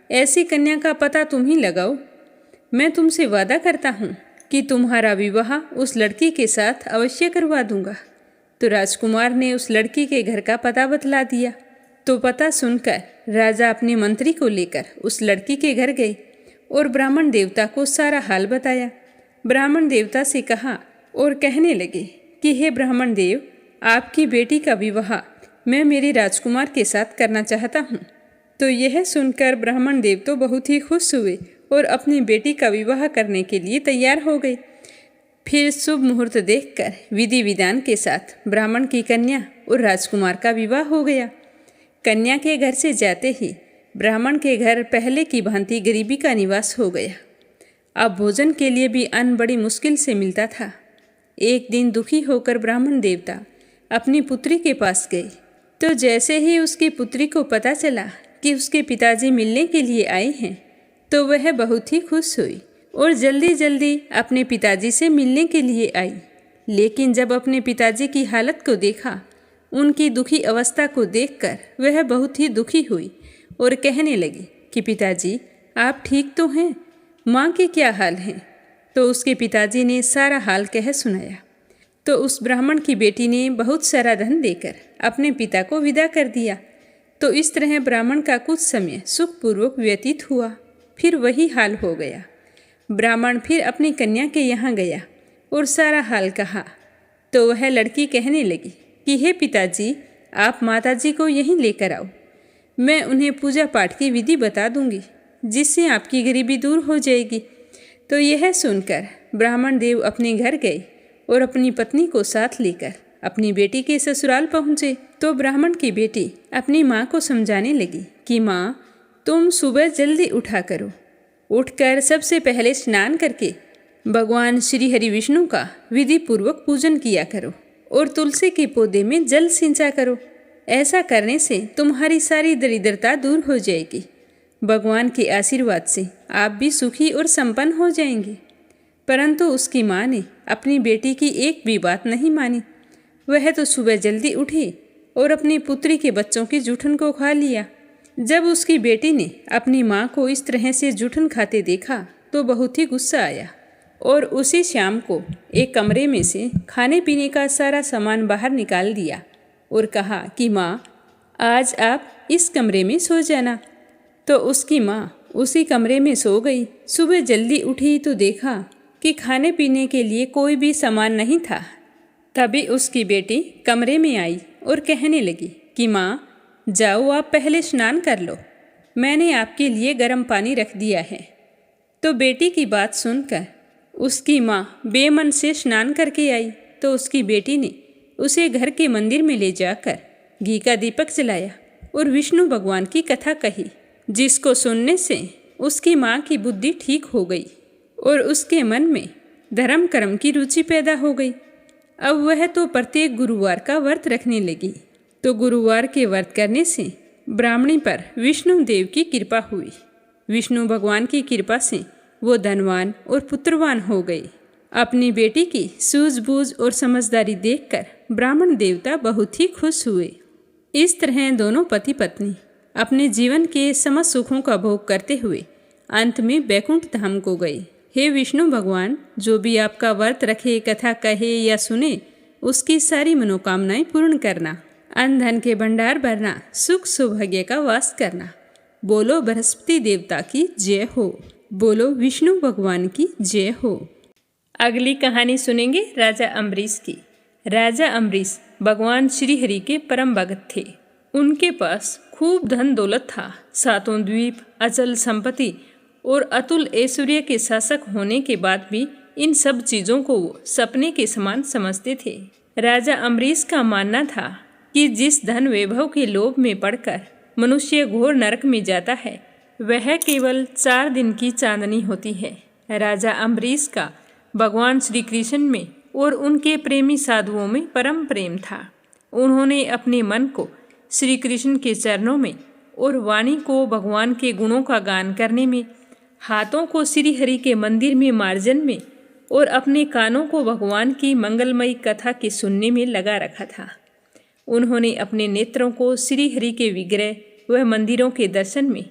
ऐसी कन्या का पता तुम ही लगाओ। मैं तुमसे वादा करता हूँ कि तुम्हारा विवाह उस लड़की के साथ अवश्य करवा दूंगा। तो राजकुमार ने उस लड़की के घर का पता बतला दिया। तो पता सुनकर राजा अपने मंत्री को लेकर उस लड़की के घर गए और ब्राह्मण देवता को सारा हाल बताया। ब्राह्मण देवता से कहा और कहने लगे कि हे ब्राह्मण देव, आपकी बेटी का विवाह मैं मेरे राजकुमार के साथ करना चाहता हूँ। तो यह सुनकर ब्राह्मण देव तो बहुत ही खुश हुए और अपनी बेटी का विवाह करने के लिए तैयार हो गए। फिर शुभ मुहूर्त देखकर विधि विधान के साथ ब्राह्मण की कन्या और राजकुमार का विवाह हो गया। कन्या के घर से जाते ही ब्राह्मण के घर पहले की भांति गरीबी का निवास हो गया। अब भोजन के लिए भी अन्न बड़ी मुश्किल से मिलता था। एक दिन दुखी होकर ब्राह्मण देवता अपनी पुत्री के पास गए। तो जैसे ही उसकी पुत्री को पता चला कि उसके पिताजी मिलने के लिए आए हैं तो वह बहुत ही खुश हुई और जल्दी जल्दी अपने पिताजी से मिलने के लिए आई। लेकिन जब अपने पिताजी की हालत को देखा, उनकी दुखी अवस्था को देखकर वह बहुत ही दुखी हुई और कहने लगी कि पिताजी, आप ठीक तो हैं? माँ के क्या हाल हैं? तो उसके पिताजी ने सारा हाल कह सुनाया। तो उस ब्राह्मण की बेटी ने बहुत सारा धन देकर अपने पिता को विदा कर दिया। तो इस तरह ब्राह्मण का कुछ समय सुखपूर्वक व्यतीत हुआ। फिर वही हाल हो गया। ब्राह्मण फिर अपनी कन्या के यहाँ गया और सारा हाल कहा। तो वह लड़की कहने लगी कि हे पिताजी, आप माताजी को यहीं लेकर आओ, मैं उन्हें पूजा पाठ की विधि बता दूंगी जिससे आपकी गरीबी दूर हो जाएगी। तो यह सुनकर ब्राह्मण देव अपने घर गए और अपनी पत्नी को साथ लेकर अपनी बेटी के ससुराल पहुँचे। तो ब्राह्मण की बेटी अपनी माँ को समझाने लगी कि माँ, तुम सुबह जल्दी उठा करो, उठकर सबसे पहले स्नान करके भगवान श्री हरि विष्णु का विधि पूर्वक पूजन किया करो और तुलसी के पौधे में जल सिंचा करो। ऐसा करने से तुम्हारी सारी दरिद्रता दूर हो जाएगी। भगवान के आशीर्वाद से आप भी सुखी और संपन्न हो जाएंगे। परंतु उसकी माँ ने अपनी बेटी की एक भी बात नहीं मानी वह तो सुबह जल्दी उठी और अपनी पुत्री के बच्चों की जूठन को खा लिया। जब उसकी बेटी ने अपनी माँ को इस तरह से जूठन खाते देखा तो बहुत ही गुस्सा आया और उसी शाम को एक कमरे में से खाने पीने का सारा सामान बाहर निकाल दिया और कहा कि माँ, आज आप इस कमरे में सो जाना। तो उसकी माँ उसी कमरे में सो गई। सुबह जल्दी उठी तो देखा कि खाने पीने के लिए कोई भी सामान नहीं था। तभी उसकी बेटी कमरे में आई और कहने लगी कि माँ, जाओ आप पहले स्नान कर लो, मैंने आपके लिए गर्म पानी रख दिया है। तो बेटी की बात सुनकर उसकी माँ बेमन से स्नान करके आई तो उसकी बेटी ने उसे घर के मंदिर में ले जाकर घी का दीपक जलाया और विष्णु भगवान की कथा कही, जिसको सुनने से उसकी माँ की बुद्धि ठीक हो गई और उसके मन में धर्म कर्म की रुचि पैदा हो गई। अब वह तो प्रत्येक गुरुवार का व्रत रखने लगी। तो गुरुवार के व्रत करने से ब्राह्मणी पर विष्णु देव की कृपा हुई। विष्णु भगवान की कृपा से वो धनवान और पुत्रवान हो गई। अपनी बेटी की सूझबूझ और समझदारी देखकर ब्राह्मण देवता बहुत ही खुश हुए। इस तरह दोनों पति पत्नी अपने जीवन के समस्त सुखों का भोग करते हुए अंत में बैकुंठ धाम को गए। हे विष्णु भगवान, जो भी आपका व्रत रखे, कथा कहे या सुने, उसकी सारी मनोकामनाएं पूर्ण करना, अन्न धन के भंडार भरना, सुख सौभाग्य का वास करना। बोलो बृहस्पति देवता की जय हो, बोलो विष्णु भगवान की जय हो। अगली कहानी सुनेंगे राजा अम्बरीश की। राजा अम्बरीश भगवान श्री हरि के परम भगत थे। उनके पास खूब धन दौलत था। सातों द्वीप, अचल संपत्ति और अतुल ऐश्वर्य के शासक होने के बाद भी इन सब चीज़ों को वो सपने के समान समझते थे। राजा अम्बरीश का मानना था कि जिस धन वैभव के लोभ में पड़कर मनुष्य घोर नरक में जाता है, वह केवल 4 दिन की चांदनी होती है। राजा अम्बरीश का भगवान श्री कृष्ण में और उनके प्रेमी साधुओं में परम प्रेम था। उन्होंने अपने मन को श्री कृष्ण के चरणों में और वाणी को भगवान के गुणों का गान करने में, हाथों को श्री हरि के मंदिर में मार्जन में और अपने कानों को भगवान की मंगलमयी कथा के सुनने में लगा रखा था। उन्होंने अपने नेत्रों को श्री हरि के विग्रह व मंदिरों के दर्शन में,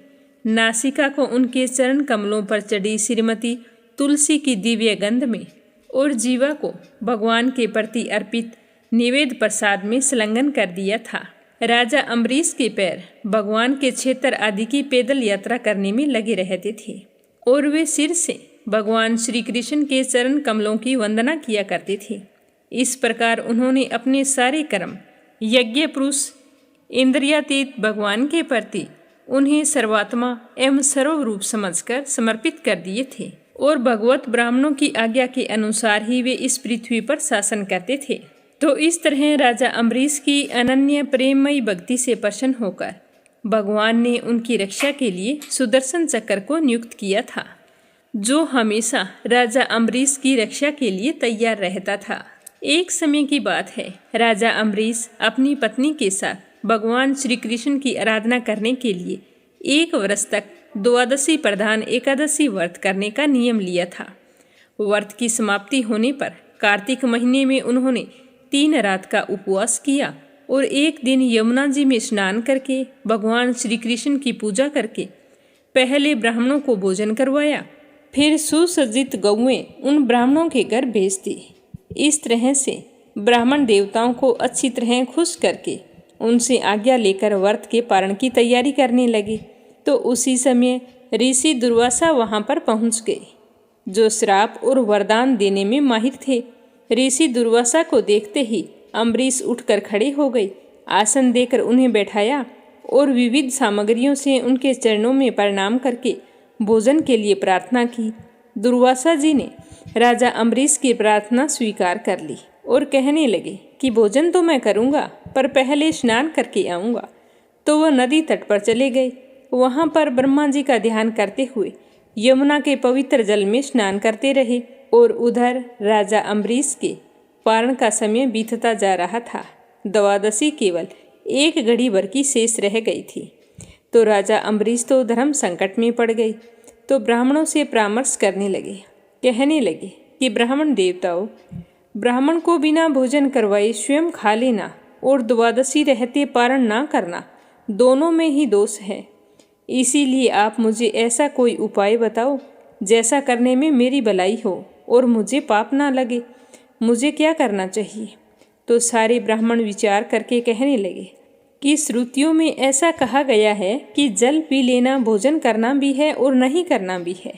नासिका को उनके चरण कमलों पर चढ़ी श्रीमती तुलसी की दिव्य गंध में और जीवा को भगवान के प्रति अर्पित निवेद प्रसाद में संलग्न कर दिया था। राजा अम्बरीश के पैर भगवान के क्षेत्र आदि की पैदल यात्रा करने में लगे रहते थे और वे सिर से भगवान श्री कृष्ण के चरण कमलों की वंदना किया करते थे। इस प्रकार उन्होंने अपने सारे कर्म यज्ञ पुरुष इंद्रियातीत भगवान के प्रति उन्हें सर्वात्मा एवं सर्वरूप समझकर समर्पित कर दिए थे और भगवत ब्राह्मणों की आज्ञा के अनुसार ही वे इस पृथ्वी पर शासन करते थे। तो इस तरह राजा अम्बरीश की अनन्य प्रेममयी भक्ति से प्रसन्न होकर भगवान ने उनकी रक्षा के लिए सुदर्शन चक्र को नियुक्त किया था, जो हमेशा राजा अम्बरीश की रक्षा के लिए तैयार रहता था। एक समय की बात है, राजा अम्बरीश अपनी पत्नी के साथ भगवान श्री कृष्ण की आराधना करने के लिए 1 वर्ष तक द्वादशी प्रधान एकादशी व्रत करने का नियम लिया था। व्रत की समाप्ति होने पर कार्तिक महीने में उन्होंने 3 रात का उपवास किया और एक दिन यमुना जी में स्नान करके भगवान श्री कृष्ण की पूजा करके पहले ब्राह्मणों को भोजन करवाया, फिर सुसज्जित गौएं उन ब्राह्मणों के घर भेज दी। इस तरह से ब्राह्मण देवताओं को अच्छी तरह खुश करके उनसे आज्ञा लेकर व्रत के पारण की तैयारी करने लगे। तो उसी समय ऋषि दुर्वासा वहां पर पहुंच गए, जो श्राप और वरदान देने में माहिर थे। ऋषि दुर्वासा को देखते ही अम्बरीश उठकर खड़े हो गए, आसन देकर उन्हें बैठाया और विविध सामग्रियों से उनके चरणों में प्रणाम करके भोजन के लिए प्रार्थना की। दुर्वासा जी ने राजा अम्बरीश की प्रार्थना स्वीकार कर ली और कहने लगे कि भोजन तो मैं करूँगा, पर पहले स्नान करके आऊँगा। तो वह नदी तट पर चले गए। वहाँ पर ब्रह्मा जी का ध्यान करते हुए यमुना के पवित्र जल में स्नान करते रहे और उधर राजा अम्बरीश के पारण का समय बीतता जा रहा था। द्वादशी केवल 1 घड़ी भर की शेष रह गई थी। तो राजा अम्बरीश तो धर्म संकट में पड़ गए। तो ब्राह्मणों से परामर्श करने लगे, कहने लगे कि ब्राह्मण देवताओं, ब्राह्मण को बिना भोजन करवाए स्वयं खा लेना और द्वादशी रहते पारण ना करना, दोनों में ही दोष है। इसीलिए आप मुझे ऐसा कोई उपाय बताओ जैसा करने में मेरी भलाई हो और मुझे पाप ना लगे। मुझे क्या करना चाहिए? तो सारे ब्राह्मण विचार करके कहने लगे कि श्रुतियों में ऐसा कहा गया है कि जल पी लेना भोजन करना भी है और नहीं करना भी है।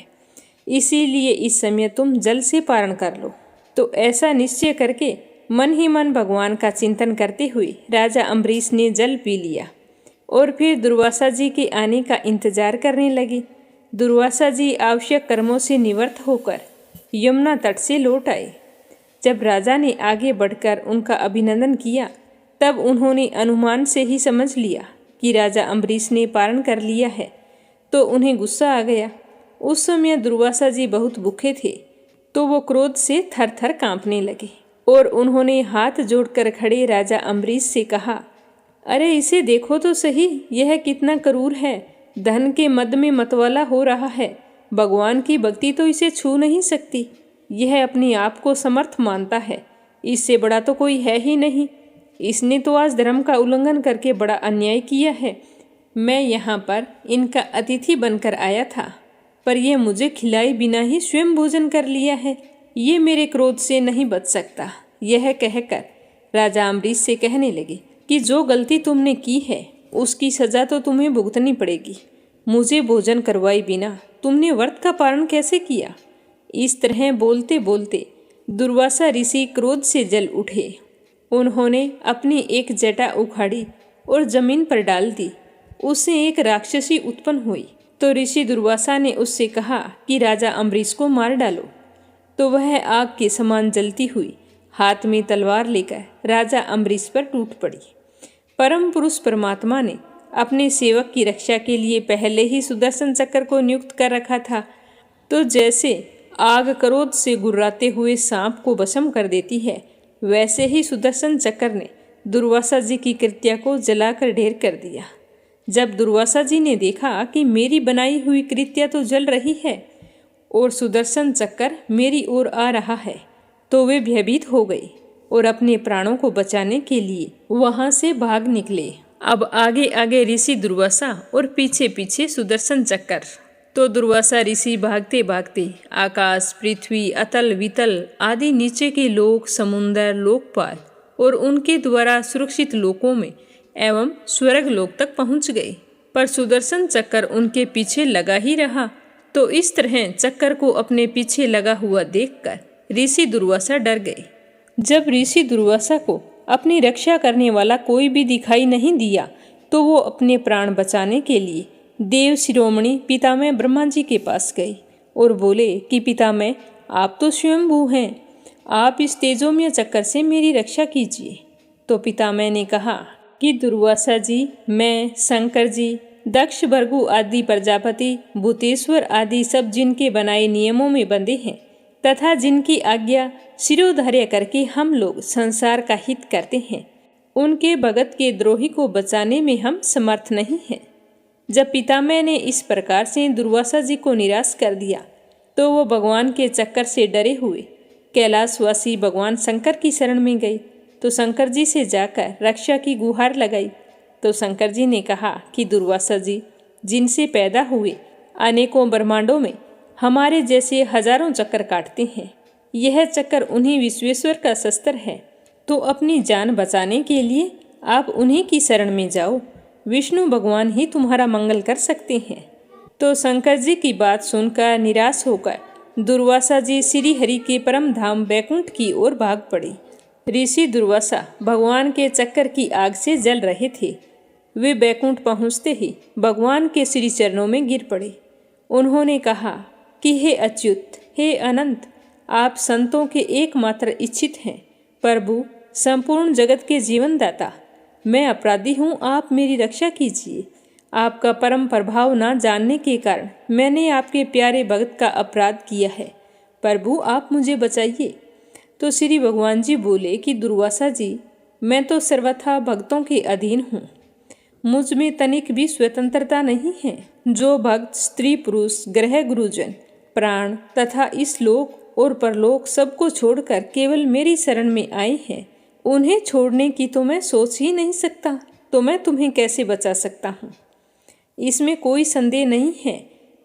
इसीलिए इस समय तुम जल से पारण कर लो। तो ऐसा निश्चय करके मन ही मन भगवान का चिंतन करते हुए राजा अम्बरीश ने जल पी लिया और फिर दुर्वासा जी के आने का इंतजार करने लगे। दुर्वासा जी आवश्यक कर्मों से निवृत्त होकर यमुना तट से लौट आए। जब राजा ने आगे बढ़कर उनका अभिनंदन किया तब उन्होंने अनुमान से ही समझ लिया कि राजा अम्बरीश ने पारण कर लिया है, तो उन्हें गुस्सा आ गया। उस समय दुर्वासा जी बहुत भूखे थे, तो वो क्रोध से थर थर कांपने लगे और उन्होंने हाथ जोड़कर खड़े राजा अम्बरीश से कहा, अरे इसे देखो तो सही, यह कितना क्रूर है, धन के मद में मतवाला हो रहा है। भगवान की भक्ति तो इसे छू नहीं सकती। यह अपने आप को समर्थ मानता है, इससे बड़ा तो कोई है ही नहीं। इसने तो आज धर्म का उल्लंघन करके बड़ा अन्याय किया है। मैं यहाँ पर इनका अतिथि बनकर आया था, पर यह मुझे खिलाए बिना ही स्वयं भोजन कर लिया है। ये मेरे क्रोध से नहीं बच सकता। यह कहकर राजा अम्बरीश से कहने लगे कि जो गलती तुमने की है उसकी सजा तो तुम्हें भुगतनी पड़ेगी। मुझे भोजन करवाए बिना तुमने व्रत का पालन कैसे किया? इस तरह बोलते बोलते दुर्वासा ऋषि क्रोध से जल उठे। उन्होंने अपनी एक जटा उखाड़ी और जमीन पर डाल दी। उससे एक राक्षसी उत्पन्न हुई। तो ऋषि दुर्वासा ने उससे कहा कि राजा अम्बरीश को मार डालो। तो वह आग के समान जलती हुई हाथ में तलवार लेकर राजा अम्बरीश पर टूट पड़ी। परम पुरुष परमात्मा ने अपने सेवक की रक्षा के लिए पहले ही सुदर्शन चक्र को नियुक्त कर रखा था। तो जैसे आग क्रोध से गुर्राते हुए सांप को भस्म कर देती है, वैसे ही सुदर्शन चक्र ने दुर्वासा जी की कृत्या को जलाकर ढेर कर दिया। जब दुर्वासा जी ने देखा कि मेरी बनाई हुई कृत्या तो जल रही है और सुदर्शन चक्र मेरी ओर आ रहा है, तो वे भयभीत हो गए और अपने प्राणों को बचाने के लिए वहां से भाग निकले। अब आगे आगे ऋषि दुर्वासा और पीछे पीछे सुदर्शन चक्र। तो दुर्वासा ऋषि भागते भागते आकाश, पृथ्वी, अतल वितल आदि नीचे के लोक, समुंदर, लोकपाल और उनके द्वारा सुरक्षित लोकों में एवं स्वर्ग लोक तक पहुंच गए। पर सुदर्शन चक्र उनके पीछे लगा ही रहा। तो इस तरह चक्कर को अपने पीछे लगा हुआ देखकर ऋषि दुर्वासा डर गए। जब ऋषि दुर्वासा को अपनी रक्षा करने वाला कोई भी दिखाई नहीं दिया, तो वो अपने प्राण बचाने के लिए देव शिरोमणि पितामह ब्रह्मा जी के पास गए और बोले कि पितामह, आप तो स्वयंभू हैं, आप इस तेजोमय चक्कर से मेरी रक्षा कीजिए। तो पितामह ने कहा कि दुर्वासा जी, मैं, शंकर जी, दक्ष, भृगु आदि प्रजापति, भूतेश्वर आदि सब जिनके बनाए नियमों में बंधे हैं तथा जिनकी आज्ञा शिरोधार्य करके हम लोग संसार का हित करते हैं, उनके भगत के द्रोही को बचाने में हम समर्थ नहीं हैं। जब पितामह ने इस प्रकार से दुर्वासा जी को निराश कर दिया, तो वो भगवान के चक्कर से डरे हुए कैलाशवासी भगवान शंकर की शरण में गए। तो शंकर जी से जाकर रक्षा की गुहार लगाई। तो शंकर जी ने कहा कि दुर्वासा जी, जिनसे पैदा हुए अनेकों ब्रह्मांडों में हमारे जैसे हजारों चक्कर काटते हैं, यह चक्कर उन्हीं विश्वेश्वर का शस्त्र है। तो अपनी जान बचाने के लिए आप उन्हीं की शरण में जाओ। विष्णु भगवान ही तुम्हारा मंगल कर सकते हैं। तो शंकर जी की बात सुनकर निराश होकर दुर्वासा जी श्री हरि के परम धाम बैकुंठ की ओर भाग पड़े। ऋषि दुर्वासा भगवान के चक्कर की आग से जल रहे थे। वे बैकुंठ पहुँचते ही भगवान के श्री चरणों में गिर पड़े। उन्होंने कहा कि हे अच्युत, हे अनंत, आप संतों के एकमात्र इच्छित हैं, प्रभु, संपूर्ण जगत के जीवनदाता। मैं अपराधी हूँ, आप मेरी रक्षा कीजिए। आपका परम प्रभाव ना जानने के कारण मैंने आपके प्यारे भक्त का अपराध किया है। प्रभु, आप मुझे बचाइए। तो श्री भगवान जी बोले कि दुर्वासा जी, मैं तो सर्वथा भक्तों के अधीन हूँ। मुझ में तनिक भी स्वतंत्रता नहीं है। जो भक्त, स्त्री पुरुष, ग्रह गुरुजन, प्राण तथा इस लोक और परलोक सबको छोड़कर केवल मेरी शरण में आए हैं। उन्हें छोड़ने की तो मैं सोच ही नहीं सकता, तो मैं तुम्हें कैसे बचा सकता हूँ। इसमें कोई संदेह नहीं है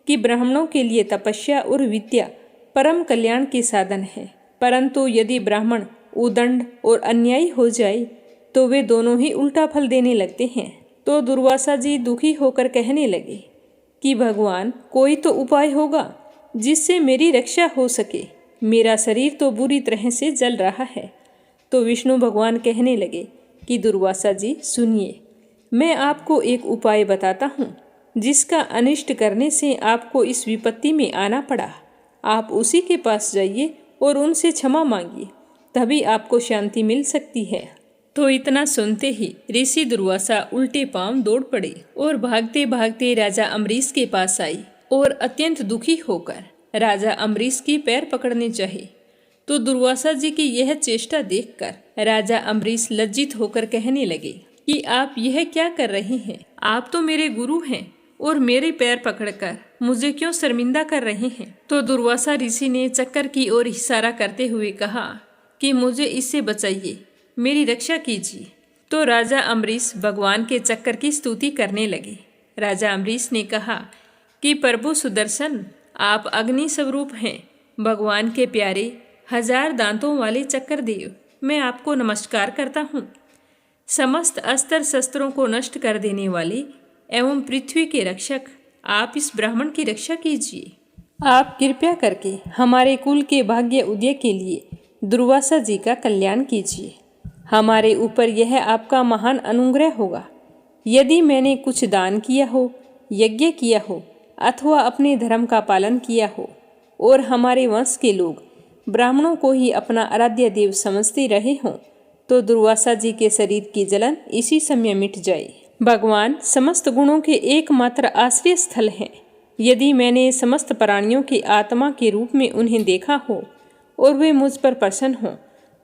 कि ब्राह्मणों के लिए तपस्या और विद्या परम कल्याण के साधन है, परंतु यदि ब्राह्मण उदंड और अन्यायी हो जाए तो वे दोनों ही उल्टा फल देने लगते हैं। तो दुर्वासा जी दुखी होकर कहने लगे कि भगवान, कोई तो उपाय होगा जिससे मेरी रक्षा हो सके। मेरा शरीर तो बुरी तरह से जल रहा है। तो विष्णु भगवान कहने लगे कि दुर्वासा जी सुनिए, मैं आपको एक उपाय बताता हूँ जिसका अनिष्ट करने से आपको इस विपत्ति में आना पड़ा। आप उसी के पास जाइए और उनसे क्षमा मांगिए, तभी आपको शांति मिल सकती है। तो इतना सुनते ही ऋषि दुर्वासा उल्टे पांव दौड़ पड़े और भागते भागते राजा अम्बरीश के पास आई और अत्यंत दुखी होकर राजा अम्बरीश की पैर पकड़ने चाहे। तो दुर्वासा जी की यह चेष्टा देखकर राजा अम्बरीश लज्जित होकर कहने लगे कि आप यह क्या कर रहे हैं? आप तो मेरे गुरु हैं और मेरे पैर पकड़कर मुझे क्यों शर्मिंदा कर रहे हैं? तो दुर्वासा ऋषि ने चक्कर की ओर इशारा करते हुए कहा कि मुझे इससे बचाइए, मेरी रक्षा कीजिए। तो राजा अम्बरीश भगवान के चक्कर की स्तुति करने लगे। राजा अम्बरीश ने कहा कि प्रभु सुदर्शन, आप अग्नि स्वरूप हैं, भगवान के प्यारे 1000 दांतों वाले चक्रदेव, मैं आपको नमस्कार करता हूँ। समस्त अस्त्र शस्त्रों को नष्ट कर देने वाले एवं पृथ्वी के रक्षक, आप इस ब्राह्मण की रक्षा कीजिए। आप कृपया करके हमारे कुल के भाग्य उदय के लिए दुर्वासा जी का कल्याण कीजिए। हमारे ऊपर यह आपका महान अनुग्रह होगा। यदि मैंने कुछ दान किया हो, यज्ञ किया हो अथवा अपने धर्म का पालन किया हो और हमारे वंश के लोग ब्राह्मणों को ही अपना आराध्य देव समझते रहे हों, तो दुर्वासा जी के शरीर की जलन इसी समय मिट जाए। भगवान समस्त गुणों के एकमात्र आश्रय स्थल हैं। यदि मैंने समस्त प्राणियों की आत्मा के रूप में उन्हें देखा हो और वे मुझ पर प्रसन्न हों,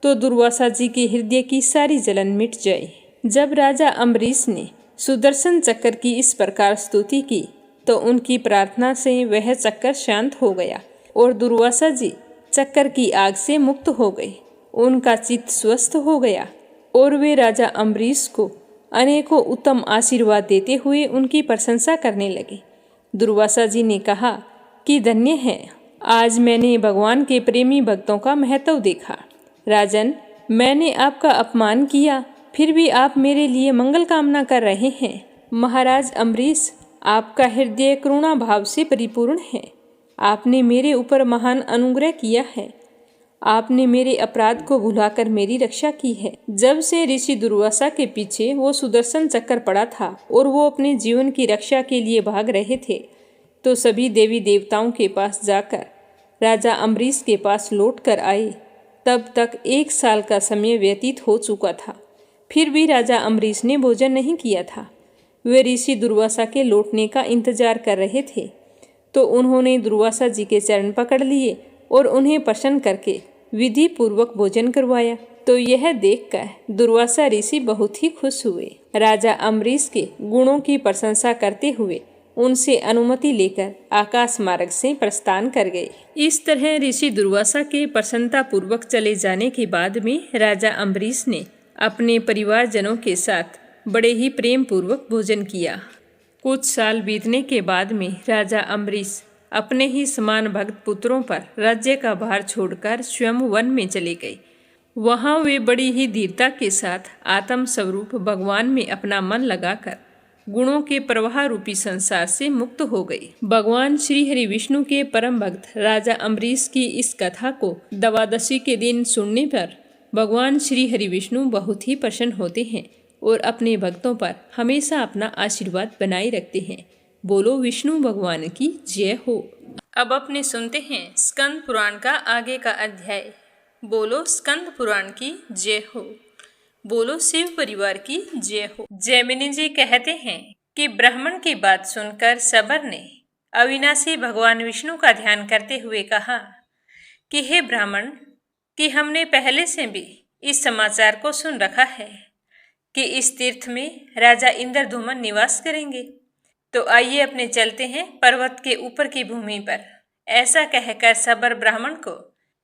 तो दुर्वासा जी के हृदय की सारी जलन मिट जाए। जब राजा अम्बरीश ने सुदर्शन चक्र की इस प्रकार स्तुति की तो उनकी प्रार्थना से वह चक्कर शांत हो गया और दुर्वासा जी चक्कर की आग से मुक्त हो गए। उनका चित्त स्वस्थ हो गया और वे राजा अम्बरीश को अनेकों उत्तम आशीर्वाद देते हुए उनकी प्रशंसा करने लगे। दुर्वासा जी ने कहा कि धन्य है, आज मैंने भगवान के प्रेमी भक्तों का महत्व देखा। राजन, मैंने आपका अपमान किया, फिर भी आप मेरे लिए मंगल कामना कर रहे हैं। महाराज अम्बरीश, आपका हृदय करुणा भाव से परिपूर्ण है। आपने मेरे ऊपर महान अनुग्रह किया है। आपने मेरे अपराध को भुलाकर मेरी रक्षा की है। जब से ऋषि दुर्वासा के पीछे वो सुदर्शन चक्र पड़ा था और वो अपने जीवन की रक्षा के लिए भाग रहे थे, तो सभी देवी देवताओं के पास जाकर राजा अम्बरीश के पास लौट कर आए। तब तक 1 साल का समय व्यतीत हो चुका था। फिर भी राजा अम्बरीश ने भोजन नहीं किया था। वे ऋषि दुर्वासा के लौटने का इंतजार कर रहे थे। तो उन्होंने दुर्वासा जी के चरण पकड़ लिए और उन्हें प्रसन्न करके विधि पूर्वक भोजन करवाया। तो यह देखकर दुर्वासा ऋषि बहुत ही खुश हुए। राजा अम्बरीश के गुणों की प्रशंसा करते हुए उनसे अनुमति लेकर आकाश मार्ग से प्रस्थान कर गए। इस तरह ऋषि दुर्वासा के प्रसन्नता पूर्वक चले जाने के बाद में राजा अम्बरीश ने अपने परिवारजनों के साथ बड़े ही प्रेम पूर्वक भोजन किया। कुछ साल बीतने के बाद में राजा अम्बरीश अपने ही समान भक्त पुत्रों पर राज्य का भार छोड़कर स्वयं वन में चले गए। वहाँ वे बड़ी ही धीरता के साथ आत्म स्वरूप भगवान में अपना मन लगाकर गुणों के प्रवाह रूपी संसार से मुक्त हो गए। भगवान श्री हरि विष्णु के परम भक्त राजा अम्बरीश की इस कथा को द्वादशी के दिन सुनने पर भगवान श्री हरि विष्णु बहुत ही प्रसन्न होते हैं और अपने भक्तों पर हमेशा अपना आशीर्वाद बनाए रखते हैं। बोलो विष्णु भगवान की जय हो। अब अपने सुनते हैं स्कंद पुराण का आगे का अध्याय। बोलो स्कंद पुराण की जय हो। बोलो शिव परिवार की जय हो। जैमिनी जी कहते हैं कि ब्राह्मण की बात सुनकर सबर ने अविनाशी भगवान विष्णु का ध्यान करते हुए कहा कि हे ब्राह्मण, कि हमने पहले से भी इस समाचार को सुन रखा है कि इस तीर्थ में राजा इंद्रधुमन निवास करेंगे। तो आइए अपने चलते हैं पर्वत के ऊपर की भूमि पर। ऐसा कहकर सबर ब्राह्मण को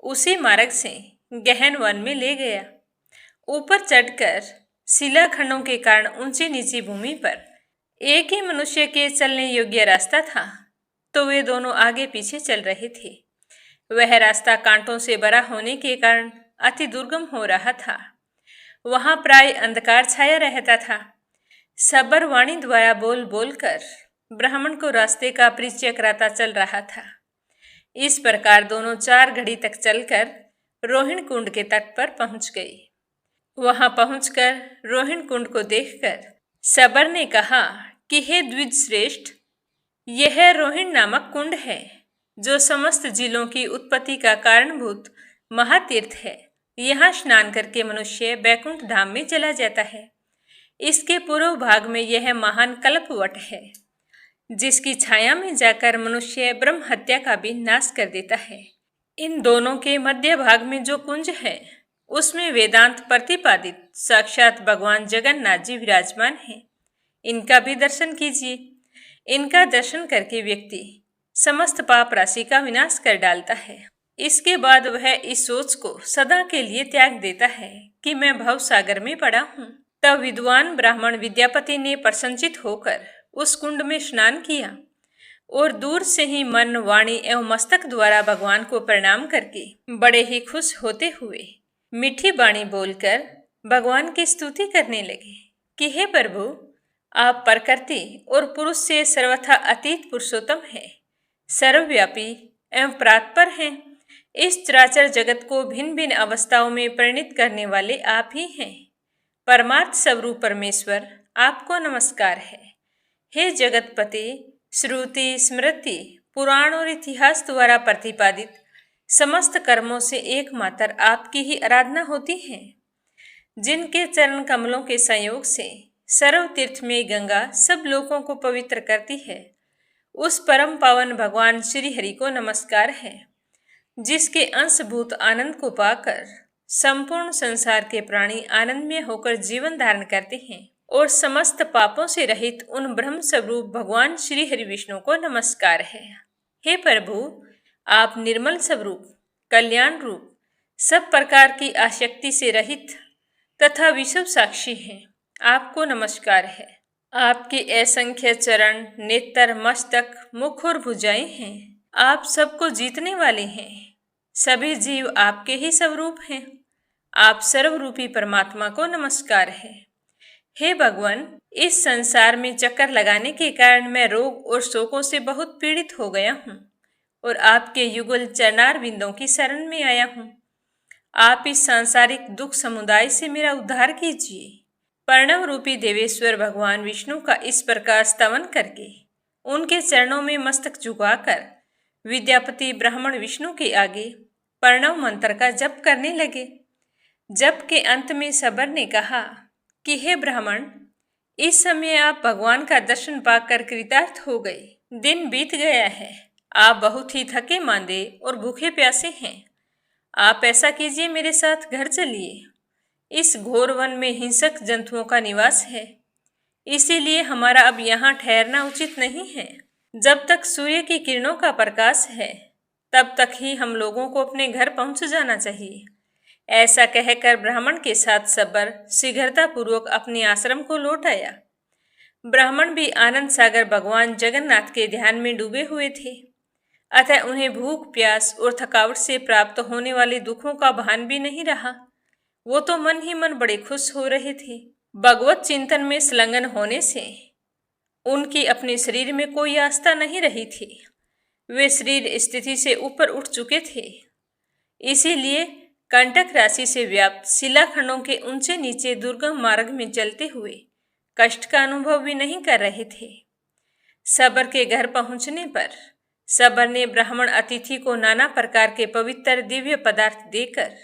उसी मार्ग से गहन वन में ले गया। ऊपर चढ़कर शिलाखंडों के कारण ऊंची नीची भूमि पर एक ही मनुष्य के चलने योग्य रास्ता था, तो वे दोनों आगे पीछे चल रहे थे। वह रास्ता कांटों से भरा होने के कारण अति दुर्गम हो रहा था। वहां प्राय अंधकार छाया रहता था। सबर वाणी द्वारा बोल बोलकर ब्राह्मण को रास्ते का परिचय कराता चल रहा था। इस प्रकार दोनों 4 घड़ी तक चलकर रोहिणी कुंड के तट पर पहुंच गए। वहां पहुंचकर रोहिणी कुंड को देखकर सबर ने कहा कि हे द्विज श्रेष्ठ, यह रोहिणी नामक कुंड है, जो समस्त जिलों की उत्पत्ति का कारणभूत महातीर्थ है। यहाँ स्नान करके मनुष्य बैकुंठ धाम में चला जाता है। इसके पूर्व भाग में यह महान कल्पवट है, जिसकी छाया में जाकर मनुष्य ब्रह्म हत्या का भी नाश कर देता है। इन दोनों के मध्य भाग में जो कुंज है, उसमें वेदांत प्रतिपादित साक्षात भगवान जगन्नाथ जी विराजमान हैं। इनका भी दर्शन कीजिए। इनका दर्शन करके व्यक्ति समस्त पाप राशि का विनाश कर डालता है। इसके बाद वह इस सोच को सदा के लिए त्याग देता है कि मैं भव सागर में पड़ा हूँ। तब विद्वान ब्राह्मण विद्यापति ने प्रसन्नचित होकर उस कुंड में स्नान किया और दूर से ही मन, वाणी एवं मस्तक द्वारा भगवान को प्रणाम करके बड़े ही खुश होते हुए मीठी वाणी बोलकर भगवान की स्तुति करने लगे कि हे प्रभु, आप प्रकृति और पुरुष से सर्वथा अतीत पुरुषोत्तम हैं, सर्वव्यापी एवं परात्पर हैं। इस चराचर जगत को भिन्न भिन्न अवस्थाओं में परिणित करने वाले आप ही हैं। परमार्थ स्वरूप परमेश्वर, आपको नमस्कार है। हे जगतपति, श्रुति, स्मृति, पुराण और इतिहास द्वारा प्रतिपादित समस्त कर्मों से एकमात्र आपकी ही आराधना होती है। जिनके चरण कमलों के संयोग से सर्व तीर्थ में गंगा सब लोगों को पवित्र करती है, उस परम पावन भगवान श्री हरि को नमस्कार है, जिसके अंशभूत आनंद को पाकर संपूर्ण संसार के प्राणी आनंदमय होकर जीवन धारण करते हैं। और समस्त पापों से रहित उन ब्रह्म स्वरूप भगवान श्री हरि विष्णु को नमस्कार है। हे प्रभु, आप निर्मल स्वरूप, कल्याण रूप, सब प्रकार की आसक्ति से रहित तथा विश्व साक्षी हैं। आपको नमस्कार है। आपके असंख्य चरण, नेत्र, मस्तक, मुख और भुजाएं हैं। आप सबको जीतने वाले हैं। सभी जीव आपके ही स्वरूप हैं। आप सर्वरूपी परमात्मा को नमस्कार है। हे भगवान, इस संसार में चक्कर लगाने के कारण मैं रोग और शोकों से बहुत पीड़ित हो गया हूँ और आपके युगल चरणार बिंदों की शरण में आया हूँ। आप इस सांसारिक दुख समुदाय से मेरा उद्धार कीजिए। प्रणव रूपी देवेश्वर भगवान विष्णु का इस प्रकार स्तवन करके उनके चरणों में मस्तक झुकाकर विद्यापति ब्राह्मण विष्णु के आगे प्रणव मंत्र का जप करने लगे। जप के अंत में सबर ने कहा कि हे ब्राह्मण, इस समय आप भगवान का दर्शन पाकर कृतार्थ हो गए। दिन बीत गया है। आप बहुत ही थके मांदे और भूखे प्यासे हैं। आप ऐसा कीजिए, मेरे साथ घर चलिए। इस घोर वन में हिंसक जंतुओं का निवास है, इसीलिए हमारा अब यहाँ ठहरना उचित नहीं है। जब तक सूर्य की किरणों का प्रकाश है, तब तक ही हम लोगों को अपने घर पहुँच जाना चाहिए। ऐसा कहकर ब्राह्मण के साथ सबर शीघ्रतापूर्वक अपने आश्रम को लौट आया। ब्राह्मण भी आनंद सागर भगवान जगन्नाथ के ध्यान में डूबे हुए थे, अतः उन्हें भूख, प्यास और थकावट से प्राप्त होने वाले दुखों का भान भी नहीं रहा। वो तो मन ही मन बड़े खुश हो रहे थे। भगवत चिंतन में संलग्न होने से उनकी अपने शरीर में कोई आस्था नहीं रही थी। वे शरीर स्थिति से ऊपर उठ चुके थे, इसीलिए कंटक राशि से व्याप्त शिलाखंडों के ऊंचे नीचे दुर्गम मार्ग में चलते हुए कष्ट का अनुभव भी नहीं कर रहे थे। सबर के घर पहुंचने पर सबर ने ब्राह्मण अतिथि को नाना प्रकार के पवित्र दिव्य पदार्थ देकर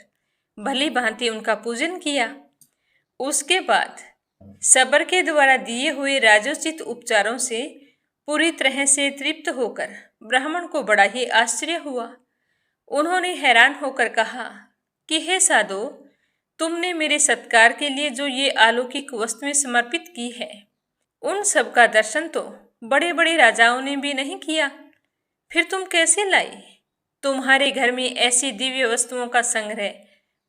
भली भांति उनका पूजन किया। उसके बाद सबर के द्वारा दिए हुए राजोचित उपचारों से पूरी तरह से तृप्त होकर ब्राह्मण को बड़ा ही आश्चर्य हुआ। उन्होंने हैरान होकर कहा कि हे साधो, तुमने मेरे सत्कार के लिए जो ये अलौकिक वस्तुएं समर्पित की है, उन सब का दर्शन तो बड़े बड़े राजाओं ने भी नहीं किया, फिर तुम कैसे लाई? तुम्हारे घर में ऐसी दिव्य वस्तुओं का संग्रह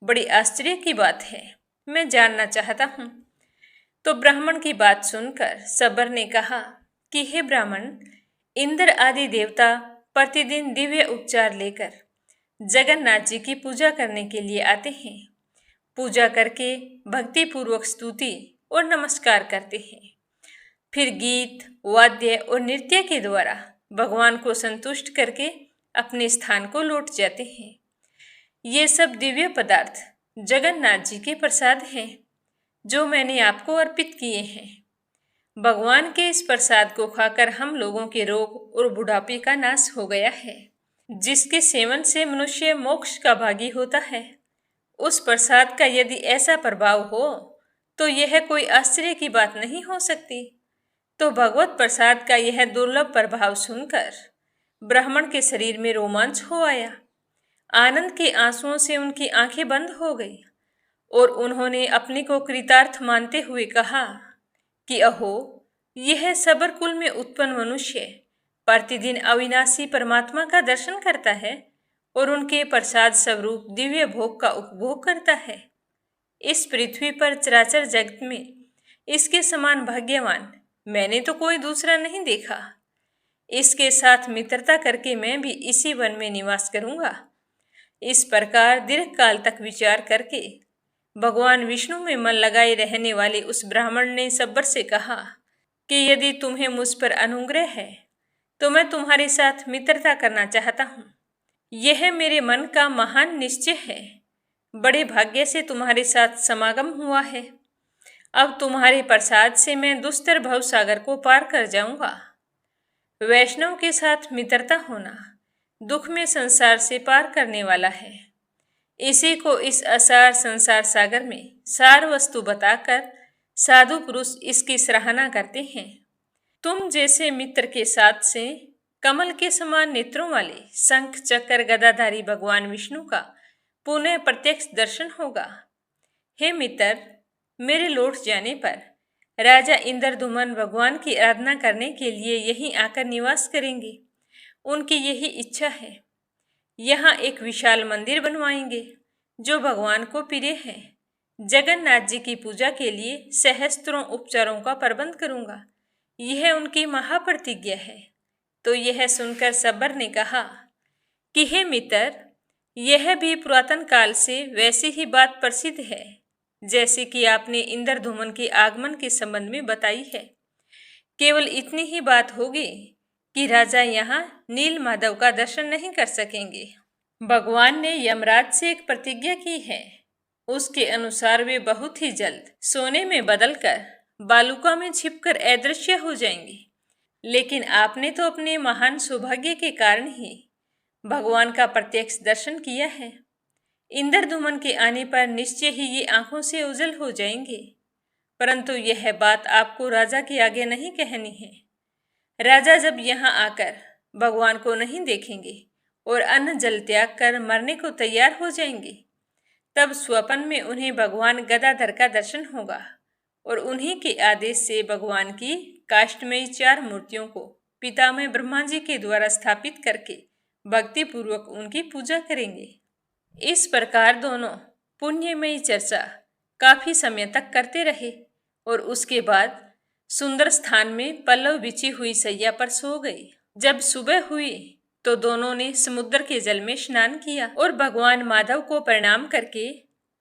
बड़ी आश्चर्य की बात है। मैं जानना चाहता हूँ। तो ब्राह्मण की बात सुनकर सबर ने कहा कि हे ब्राह्मण, इंद्र आदि देवता प्रतिदिन दिव्य उपचार लेकर जगन्नाथ जी की पूजा करने के लिए आते हैं। पूजा करके भक्ति पूर्वक स्तुति और नमस्कार करते हैं। फिर गीत, वाद्य और नृत्य के द्वारा भगवान को संतुष्ट करके अपने स्थान को लौट जाते हैं। ये सब दिव्य पदार्थ जगन्नाथ जी के प्रसाद हैं, जो मैंने आपको अर्पित किए हैं। भगवान के इस प्रसाद को खाकर हम लोगों के रोग और बुढ़ापे का नाश हो गया है। जिसके सेवन से मनुष्य मोक्ष का भागी होता है, उस प्रसाद का यदि ऐसा प्रभाव हो तो यह कोई आश्चर्य की बात नहीं हो सकती। तो भगवत प्रसाद का यह दुर्लभ प्रभाव सुनकर ब्राह्मण के शरीर में रोमांच हो आया। आनंद के आंसुओं से उनकी आंखें बंद हो गई और उन्होंने अपने को कृतार्थ मानते हुए कहा कि अहो, यह सबर कुल में उत्पन्न मनुष्य प्रतिदिन अविनाशी परमात्मा का दर्शन करता है और उनके प्रसाद स्वरूप दिव्य भोग का उपभोग करता है। इस पृथ्वी पर चराचर जगत में इसके समान भाग्यवान मैंने तो कोई दूसरा नहीं देखा। इसके साथ मित्रता करके मैं भी इसी वन में निवास करूंगा। इस प्रकार दीर्घ काल तक विचार करके भगवान विष्णु में मन लगाए रहने वाले उस ब्राह्मण ने सबर से कहा कि यदि तुम्हें मुझ पर अनुग्रह है तो मैं तुम्हारे साथ मित्रता करना चाहता हूँ। यह मेरे मन का महान निश्चय है। बड़े भाग्य से तुम्हारे साथ समागम हुआ है। अब तुम्हारे प्रसाद से मैं दुस्तर भव सागर को पार कर जाऊंगा। वैष्णव के साथ मित्रता होना दुख में संसार से पार करने वाला है। इसी को इस असार संसार सागर में सार वस्तु बताकर साधु पुरुष इसकी सराहना करते हैं। तुम जैसे मित्र के साथ से कमल के समान नेत्रों वाले शंख चक्र गदाधारी भगवान विष्णु का पुनः प्रत्यक्ष दर्शन होगा। हे मित्र, मेरे लौट जाने पर राजा इंद्रदुमन भगवान की आराधना करने के लिए यहीं आकर निवास करेंगे। उनकी यही इच्छा है। यहाँ एक विशाल मंदिर बनवाएंगे जो भगवान को प्रिय है। जगन्नाथ जी की पूजा के लिए सहस्त्रों उपचारों का प्रबंध करूंगा। यह उनकी महाप्रतिज्ञा है। तो यह सुनकर सबर ने कहा कि हे मित्र, यह भी पुरातन काल से वैसी ही बात प्रसिद्ध है जैसे कि आपने इंद्रधुमन के आगमन के संबंध में बताई है। केवल इतनी ही बात होगी कि राजा यहाँ नील माधव का दर्शन नहीं कर सकेंगे। भगवान ने यमराज से एक प्रतिज्ञा की है। उसके अनुसार वे बहुत ही जल्द सोने में बदलकर बालुका में छिपकर अदृश्य हो जाएंगे। लेकिन आपने तो अपने महान सौभाग्य के कारण ही भगवान का प्रत्यक्ष दर्शन किया है। इंद्रदुमन के आने पर निश्चय ही ये आंखों से ओझल हो जाएंगे। परंतु यह बात आपको राजा के आगे नहीं कहनी है। राजा जब यहाँ आकर भगवान को नहीं देखेंगे और अन्न जल त्याग कर मरने को तैयार हो जाएंगे, तब स्वप्न में उन्हें भगवान गदाधर का दर्शन होगा और उन्हीं के आदेश से भगवान की काष्ठमयी 4 मूर्तियों को पितामह ब्रह्मा जी के द्वारा स्थापित करके भक्ति पूर्वक उनकी पूजा करेंगे। इस प्रकार दोनों पुण्यमयी चर्चा काफी समय तक करते रहे और उसके बाद सुंदर स्थान में पल्लव बिछी हुई सैया पर सो गए। जब सुबह हुई तो दोनों ने समुद्र के जल में स्नान किया और भगवान माधव को प्रणाम करके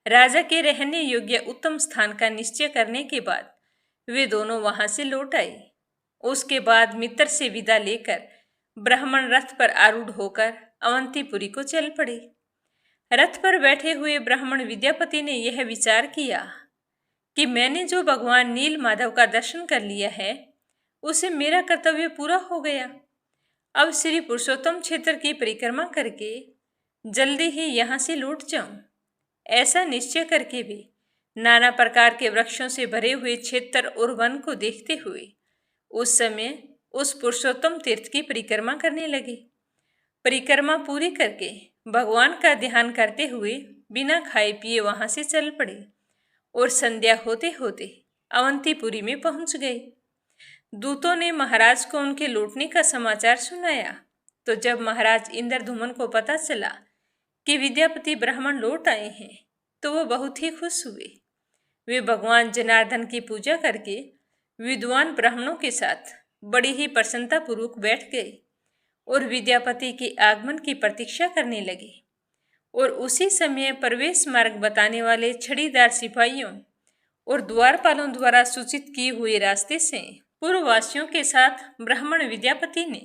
राजा के रहने योग्य उत्तम स्थान का निश्चय करने के बाद वे दोनों वहां से लौट आए। उसके बाद मित्र से विदा लेकर ब्राह्मण रथ पर आरूढ़ होकर अवंतीपुरी को चल पड़े। रथ पर बैठे हुए ब्राह्मण विद्यापति ने यह विचार किया कि मैंने जो भगवान नील माधव का दर्शन कर लिया है, उसे मेरा कर्तव्य पूरा हो गया। अब श्री पुरुषोत्तम क्षेत्र की परिक्रमा करके जल्दी ही यहाँ से लौट जाऊं। ऐसा निश्चय करके भी नाना प्रकार के वृक्षों से भरे हुए क्षेत्र और वन को देखते हुए उस समय उस पुरुषोत्तम तीर्थ की परिक्रमा करने लगे। परिक्रमा पूरी करके भगवान का ध्यान करते हुए बिना खाए पिए वहां से चल पड़े और संध्या होते होते अवंतीपुरी में पहुंच गए। दूतों ने महाराज को उनके लौटने का समाचार सुनाया तो जब महाराज इंद्रधुमन को पता चला कि विद्यापति ब्राह्मण लौट आए हैं तो वो बहुत ही खुश हुए। वे भगवान जनार्दन की पूजा करके विद्वान ब्राह्मणों के साथ बड़ी ही प्रसन्नता पूर्वक बैठ गए और विद्यापति के आगमन की प्रतीक्षा करने लगे। और उसी समय प्रवेश मार्ग बताने वाले छड़ीदार सिपाहियों और द्वारपालों द्वारा सूचित किए हुए रास्ते से पूर्ववासियों के साथ ब्राह्मण विद्यापति ने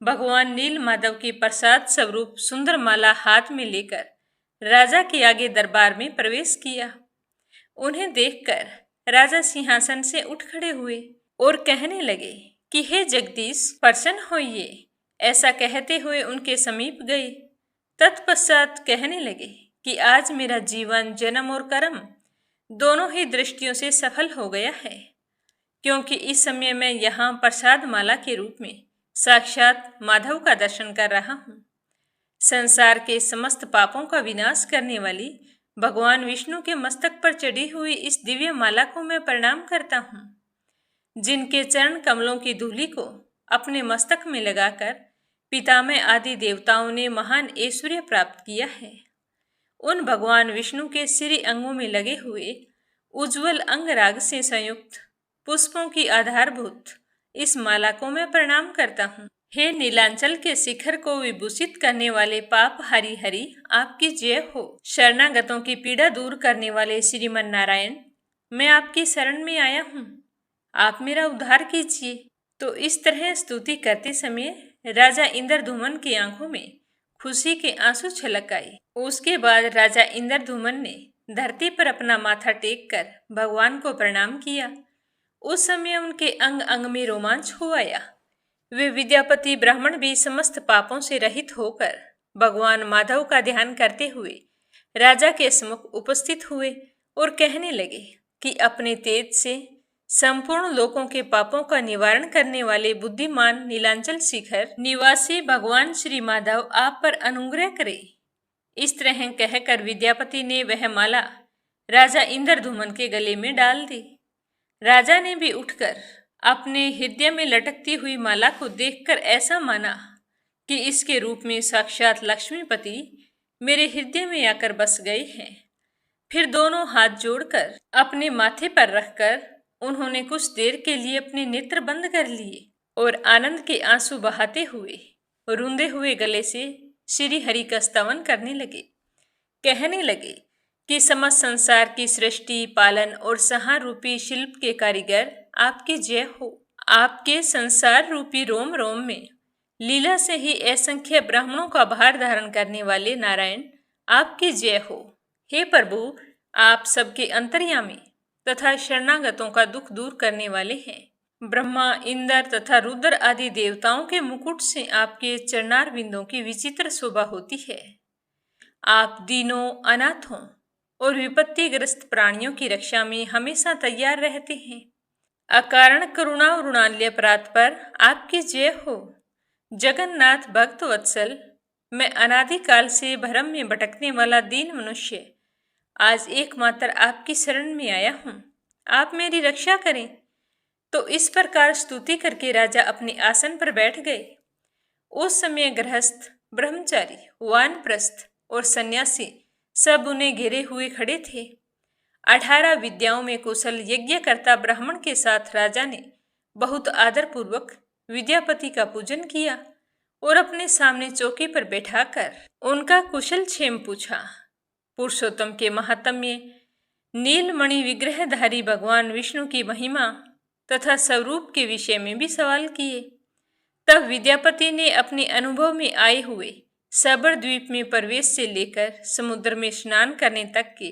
भगवान नील माधव की प्रसाद स्वरूप सुंदर माला हाथ में लेकर राजा के आगे दरबार में प्रवेश किया। उन्हें देखकर राजा सिंहासन से उठ खड़े हुए और कहने लगे कि हे जगदीश, प्रसन्न होइए। ऐसा कहते हुए उनके समीप गए। तत्पश्चात कहने लगे कि आज मेरा जीवन, जन्म और कर्म दोनों ही दृष्टियों से सफल हो गया है, क्योंकि इस समय मैं यहाँ प्रसाद माला के रूप में साक्षात माधव का दर्शन कर रहा हूँ। संसार के समस्त पापों का विनाश करने वाली भगवान विष्णु के मस्तक पर चढ़ी हुई इस दिव्य माला को मैं प्रणाम करता हूँ, जिनके चरण कमलों की धूलि को अपने मस्तक में लगाकर पितामह आदि देवताओं ने महान ऐश्वर्य प्राप्त किया है। उन भगवान विष्णु के श्री अंगों में लगे हुए उज्जवल अंगराग से संयुक्त पुष्पों की आधारभूत इस माला को मैं प्रणाम करता हूँ। हे नीलांचल के शिखर को विभूषित करने वाले पाप हरि हरि, आपकी जय हो। शरणागतों की पीड़ा दूर करने वाले श्रीमन नारायण, मैं आपकी शरण में आया हूँ, आप मेरा उद्धार कीजिए। तो इस तरह स्तुति करते समय राजा इंद्रधुमन की आंखों में खुशी के आंसू छलक आए। उसके बाद राजा इंद्रधुमन ने धरती पर अपना माथा टेक कर भगवान को प्रणाम किया। उस समय उनके अंग अंग में रोमांच हो आया। वे विद्यापति ब्राह्मण भी समस्त पापों से रहित होकर भगवान माधव का ध्यान करते हुए राजा के सम्मुख उपस्थित हुए और कहने लगे कि अपने तेज से संपूर्ण लोगों के पापों का निवारण करने वाले बुद्धिमान नीलांचल शिखर निवासी भगवान श्री माधव आप पर अनुग्रह करे। इस तरह कहकर विद्यापति ने वह माला राजा इंद्रधुमन के गले में डाल दी। राजा ने भी उठकर अपने हृदय में लटकती हुई माला को देखकर ऐसा माना कि इसके रूप में साक्षात लक्ष्मीपति मेरे हृदय में आकर बस गए हैं। फिर दोनों हाथ जोड़कर अपने माथे पर रखकर उन्होंने कुछ देर के लिए अपने नेत्र बंद कर लिए और आनंद के आंसू बहाते हुए रूंधे हुए गले से श्री हरि का स्तवन करने लगे। कहने लगे कि समस्त संसार की सृष्टि, पालन और संहार रूपी शिल्प के कारीगर आपकी जय हो। आपके संसार रूपी रोम रोम में लीला से ही असंख्य ब्राह्मणों का भार धारण करने वाले नारायण आपकी जय हो। हे प्रभु, आप सबके अंतर्यामी तथा शरणागतों का दुख दूर करने वाले हैं। ब्रह्मा, इंद्र तथा रुद्र आदि देवताओं के मुकुट से आपके चरणार बिंदों की विचित्र शोभा होती है। आप दीनों, अनाथों और विपत्तिग्रस्त प्राणियों की रक्षा में हमेशा तैयार रहते हैं। अकारण करुणा और ऋणाल्य अपराध पर आपकी जय हो। जगन्नाथ भक्त वत्सल, मैं अनादिकाल से भ्रम में भटकने वाला दीन मनुष्य आज एकमात्र आपकी शरण में आया हूँ, आप मेरी रक्षा करें। तो इस प्रकार स्तुति करके राजा अपने आसन पर बैठ गए। उस समय गृहस्थ, ब्रह्मचारी, वानप्रस्थ और सन्यासी सब उन्हें घेरे हुए खड़े थे। 18 विद्याओं में कुशल यज्ञकर्ता ब्राह्मण के साथ राजा ने बहुत आदरपूर्वक विद्यापति का पूजन किया और अपने सामने चौकी पर बैठाकर उनका कुशल क्षेम पूछा। पुरुषोत्तम के महात्म्य, नीलमणि विग्रहधारी भगवान विष्णु की महिमा तथा स्वरूप के विषय में भी सवाल किए। तब विद्यापति ने अपने अनुभव में आए हुए सबर द्वीप में प्रवेश से लेकर समुद्र में स्नान करने तक के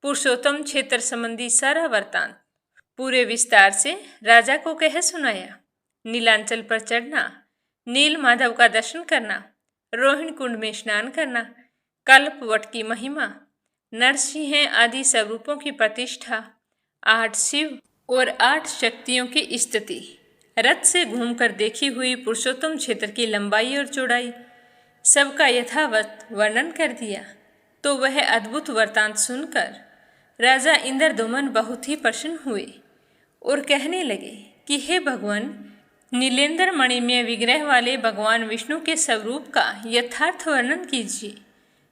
पुरुषोत्तम क्षेत्र संबंधी सारा वृत्तांत पूरे विस्तार से राजा को कह सुनाया। नीलांचल पर चढ़ना, नील माधव का दर्शन करना, रोहिणी कुंड में स्नान करना, कल्पवट की महिमा, नरसिंह आदि स्वरूपों की प्रतिष्ठा, 8 शिव और 8 शक्तियों की स्तुति, रथ से घूमकर देखी हुई पुरुषोत्तम क्षेत्र की लंबाई और चौड़ाई, सबका यथावत वर्णन कर दिया। तो वह अद्भुत वृत्तांत सुनकर राजा इंद्रधुमन बहुत ही प्रसन्न हुए और कहने लगे कि हे भगवान, नीलेंद्र मणिमय विग्रह वाले भगवान विष्णु के स्वरूप का यथार्थ वर्णन कीजिए।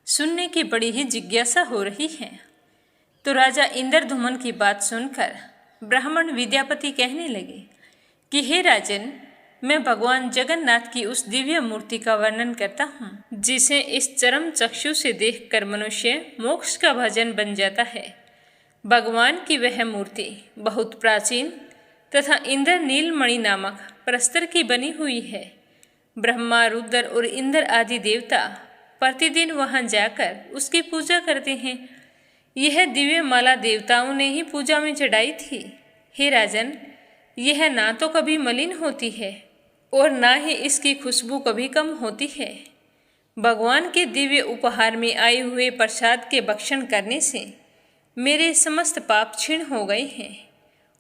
सुनने की बड़ी ही जिज्ञासा हो रही है। तो राजा इंद्रधुमन की बात सुनकर ब्राह्मण विद्यापति कहने लगे कि हे राजन, मैं भगवान जगन्नाथ की उस दिव्य मूर्ति का वर्णन करता हूँ जिसे इस चरम चक्षु से देखकर मनुष्य मोक्ष का भाजन बन जाता है। भगवान की वह मूर्ति बहुत प्राचीन तथा इंद्र नीलमणि नामक प्रस्तर की बनी हुई है। ब्रह्मा, रुद्र और इंद्र आदि देवता प्रतिदिन वहां जाकर उसकी पूजा करते हैं। यह दिव्य माला देवताओं ने ही पूजा में चढ़ाई थी। हे राजन, यह ना तो कभी मलिन होती है और ना ही इसकी खुशबू कभी कम होती है। भगवान के दिव्य उपहार में आए हुए प्रसाद के भक्षण करने से मेरे समस्त पाप क्षीण हो गए हैं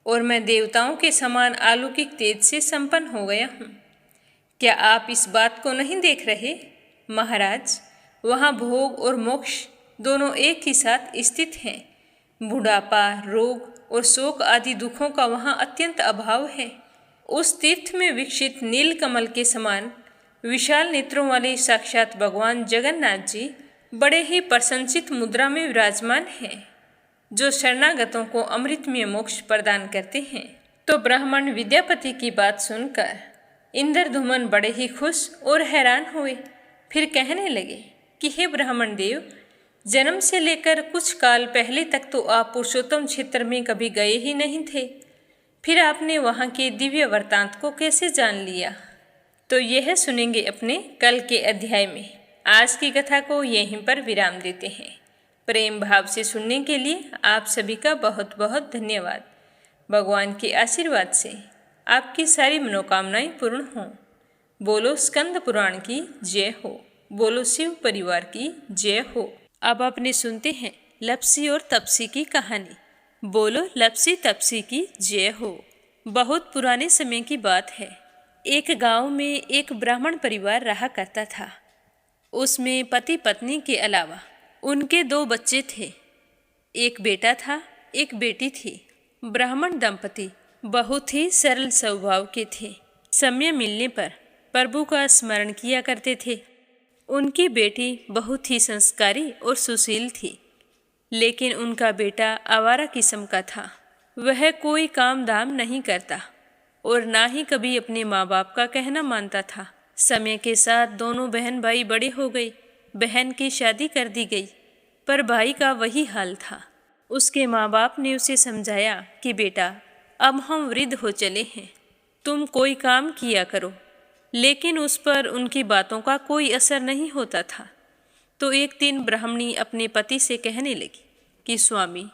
और मैं देवताओं के समान अलौकिक तेज से संपन्न हो गया हूँ। क्या आप इस बात को नहीं देख रहे? महाराज, वहाँ भोग और मोक्ष दोनों एक ही साथ स्थित हैं। बुढ़ापा, रोग और शोक आदि दुखों का वहाँ अत्यंत अभाव है। उस तीर्थ में विकसित नील कमल के समान विशाल नेत्रों वाले साक्षात भगवान जगन्नाथ जी बड़े ही प्रशंसित मुद्रा में विराजमान हैं, जो शरणागतों को अमृतमय मोक्ष प्रदान करते हैं। तो ब्राह्मण विद्यापति की बात सुनकर इंद्रधुमन बड़े ही खुश और हैरान हुए। फिर कहने लगे कि हे ब्राह्मण देव, जन्म से लेकर कुछ काल पहले तक तो आप पुरुषोत्तम क्षेत्र में कभी गए ही नहीं थे। फिर आपने वहाँ के दिव्य वृत्तांत को कैसे जान लिया? तो यह सुनेंगे अपने कल के अध्याय में। आज की कथा को यहीं पर विराम देते हैं। प्रेम भाव से सुनने के लिए आप सभी का बहुत बहुत धन्यवाद। भगवान के आशीर्वाद से आपकी सारी मनोकामनाएं पूर्ण हों। बोलो स्कंद पुराण की जय हो। बोलो शिव परिवार की जय हो। अब अपने सुनते हैं लप्सी और तपसी की कहानी। बोलो लप्सी तपसी की जय हो। बहुत पुराने समय की बात है। एक गांव में एक ब्राह्मण परिवार रहा करता था। उसमें पति पत्नी के अलावा उनके 2 बच्चे थे। एक बेटा था, एक बेटी थी। ब्राह्मण दंपति बहुत ही सरल स्वभाव के थे। समय मिलने पर प्रभु का स्मरण किया करते थे। उनकी बेटी बहुत ही संस्कारी और सुशील थी, लेकिन उनका बेटा आवारा किस्म का था। वह कोई काम धाम नहीं करता और ना ही कभी अपने माँ बाप का कहना मानता था। समय के साथ दोनों बहन भाई बड़े हो गए। बहन की शादी कर दी गई, पर भाई का वही हाल था। उसके माँ बाप ने उसे समझाया कि बेटा, अब हम वृद्ध हो चले हैं, तुम कोई काम किया करो। लेकिन उस पर उनकी बातों का कोई असर नहीं होता था। तो एक दिन ब्राह्मणी अपने पति से कहने लगी कि स्वामी,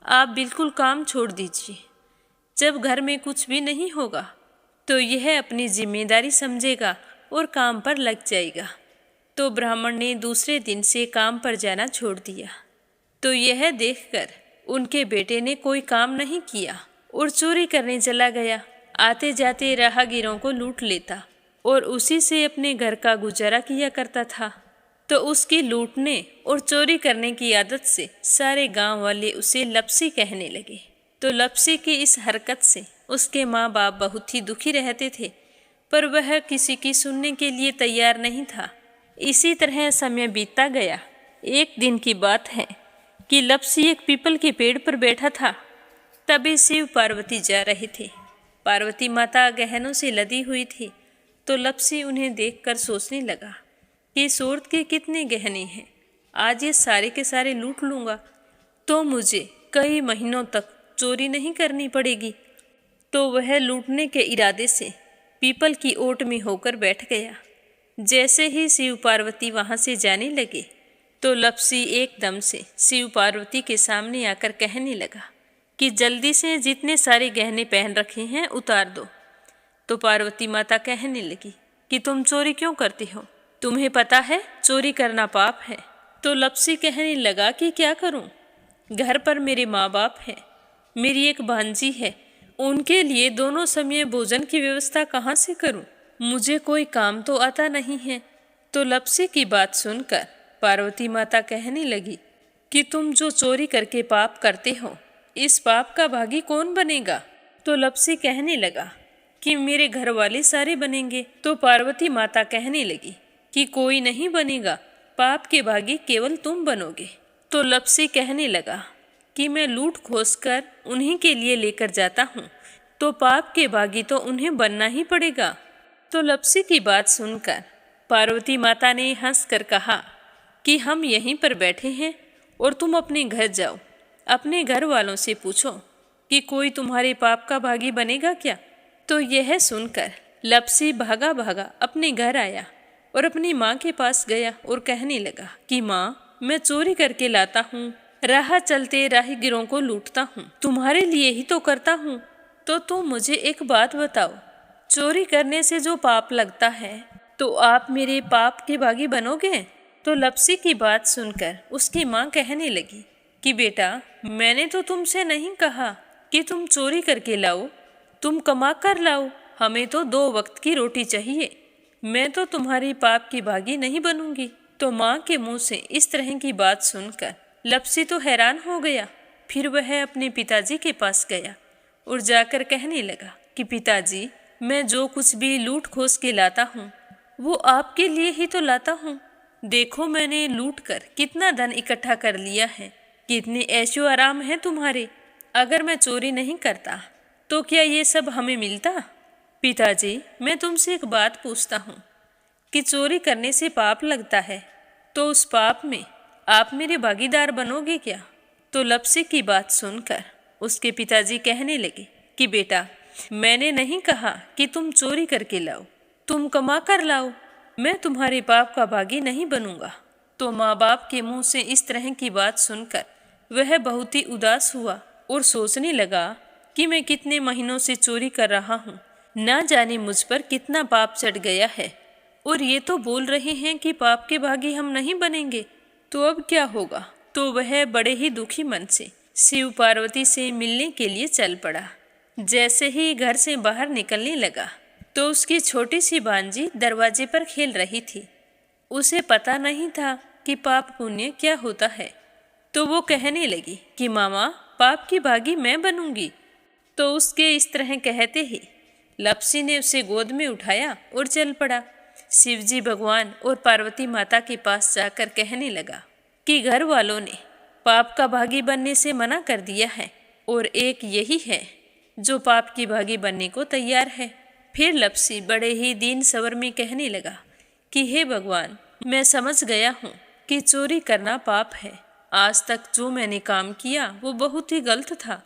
आप बिल्कुल काम छोड़ दीजिए। जब घर में कुछ भी नहीं होगा तो यह अपनी जिम्मेदारी समझेगा और काम पर लग जाएगा। तो ब्राह्मण ने दूसरे दिन से काम पर जाना छोड़ दिया। तो यह देखकर उनके बेटे ने कोई काम नहीं किया और चोरी करने चला गया। आते जाते राहगीरों को लूट लेता और उसी से अपने घर का गुजारा किया करता था। तो उसकी लूटने और चोरी करने की आदत से सारे गांव वाले उसे लप्सी कहने लगे। तो लप्सी की इस हरकत से उसके माँ बाप बहुत ही दुखी रहते थे, पर वह किसी की सुनने के लिए तैयार नहीं था। इसी तरह समय बीतता गया। एक दिन की बात है कि लप्सी एक पीपल के पेड़ पर बैठा था। तभी शिव पार्वती जा रहे थे। पार्वती माता गहनों से लदी हुई थी। तो लप्सी उन्हें देखकर सोचने लगा कि सूरत के कितने गहने हैं, आज ये सारे के सारे लूट लूँगा तो मुझे कई महीनों तक चोरी नहीं करनी पड़ेगी। तो वह लूटने के इरादे से पीपल की ओट में होकर बैठ गया। जैसे ही शिव पार्वती वहाँ से जाने लगे तो लप्सी एकदम से शिव पार्वती के सामने आकर कहने लगा कि जल्दी से जितने सारे गहने पहन रखे हैं उतार दो। तो पार्वती माता कहने लगी कि तुम चोरी क्यों करती हो? तुम्हें पता है चोरी करना पाप है। तो लप्सी कहने लगा कि क्या करूं? घर पर मेरे माँ बाप हैं, मेरी एक भांजी है, उनके लिए दोनों समय भोजन की व्यवस्था कहाँ से करूं? मुझे कोई काम तो आता नहीं है। तो लप्सी की बात सुनकर पार्वती माता कहने लगी कि तुम जो चोरी करके पाप करते हो, इस पाप का भागी कौन बनेगा? तो लप्सी कहने लगा कि मेरे घर वाले सारे बनेंगे। तो पार्वती माता कहने लगी कि कोई नहीं बनेगा, पाप के भागी केवल तुम बनोगे। तो लप्सी कहने लगा कि मैं लूट खोस कर उन्हीं के लिए लेकर जाता हूँ, तो पाप के भागी तो उन्हें बनना ही पड़ेगा। तो लप्सी की बात सुनकर पार्वती माता ने हंसकर कहा कि हम यहीं पर बैठे हैं और तुम अपने घर जाओ, अपने घर वालों से पूछो कि कोई तुम्हारे पाप का भागी बनेगा क्या। तो यह सुनकर लप्सी भागा भागा अपने घर आया और अपनी माँ के पास गया और कहने लगा कि माँ, मैं चोरी करके लाता हूँ, राह चलते राहगीरों को लूटता हूँ, तुम्हारे लिए ही तो करता हूँ। तो तुम मुझे एक बात बताओ, चोरी करने से जो पाप लगता है तो आप मेरे पाप के भागी बनोगे। तो लप्सी की बात सुनकर उसकी माँ कहने लगी कि बेटा, मैंने तो तुमसे नहीं कहा कि तुम चोरी करके लाओ, तुम कमा कर लाओ, हमें तो 2 वक्त की रोटी चाहिए, मैं तो तुम्हारी पाप की भागी नहीं बनूंगी। तो माँ के मुंह से इस तरह की बात सुनकर लप्सी तो हैरान हो गया। फिर वह अपने पिताजी के पास गया और जाकर कहने लगा कि पिताजी, मैं जो कुछ भी लूट खोस के लाता हूँ वो आपके लिए ही तो लाता हूँ। देखो, मैंने लूट कर कितना धन इकट्ठा कर लिया है, कितने ऐशो आराम है तुम्हारे। अगर मैं चोरी नहीं करता तो क्या ये सब हमें मिलता। पिताजी, मैं तुमसे एक बात पूछता हूँ कि चोरी करने से पाप लगता है, तो उस पाप में आप मेरे भागीदार बनोगे क्या। तो लप्सी की बात सुनकर उसके पिताजी कहने लगे कि बेटा, मैंने नहीं कहा कि तुम चोरी करके लाओ, तुम कमा कर लाओ, मैं तुम्हारे पाप का भागी नहीं बनूंगा। तो माँ बाप के मुंह से इस तरह की बात सुनकर वह बहुत ही उदास हुआ और सोचने लगा कि मैं कितने महीनों से चोरी कर रहा हूँ, ना जाने मुझ पर कितना पाप चढ़ गया है, और ये तो बोल रहे हैं कि पाप के भागी हम नहीं बनेंगे, तो अब क्या होगा। तो वह बड़े ही दुखी मन से शिव पार्वती से मिलने के लिए चल पड़ा। जैसे ही घर से बाहर निकलने लगा तो उसकी छोटी सी भांजी दरवाजे पर खेल रही थी। उसे पता नहीं था कि पाप पुण्य क्या होता है, तो वो कहने लगी कि मामा, पाप की भागी मैं बनूंगी। तो उसके इस तरह कहते ही लप्सी ने उसे गोद में उठाया और चल पड़ा। शिवजी भगवान और पार्वती माता के पास जाकर कहने लगा कि घर वालों ने पाप का भागी बनने से मना कर दिया है और एक यही है जो पाप की भागी बनने को तैयार है। फिर लप्सी बड़े ही दीन स्वर में कहने लगा कि हे भगवान, मैं समझ गया हूँ कि चोरी करना पाप है। आज तक जो मैंने काम किया वो बहुत ही गलत था,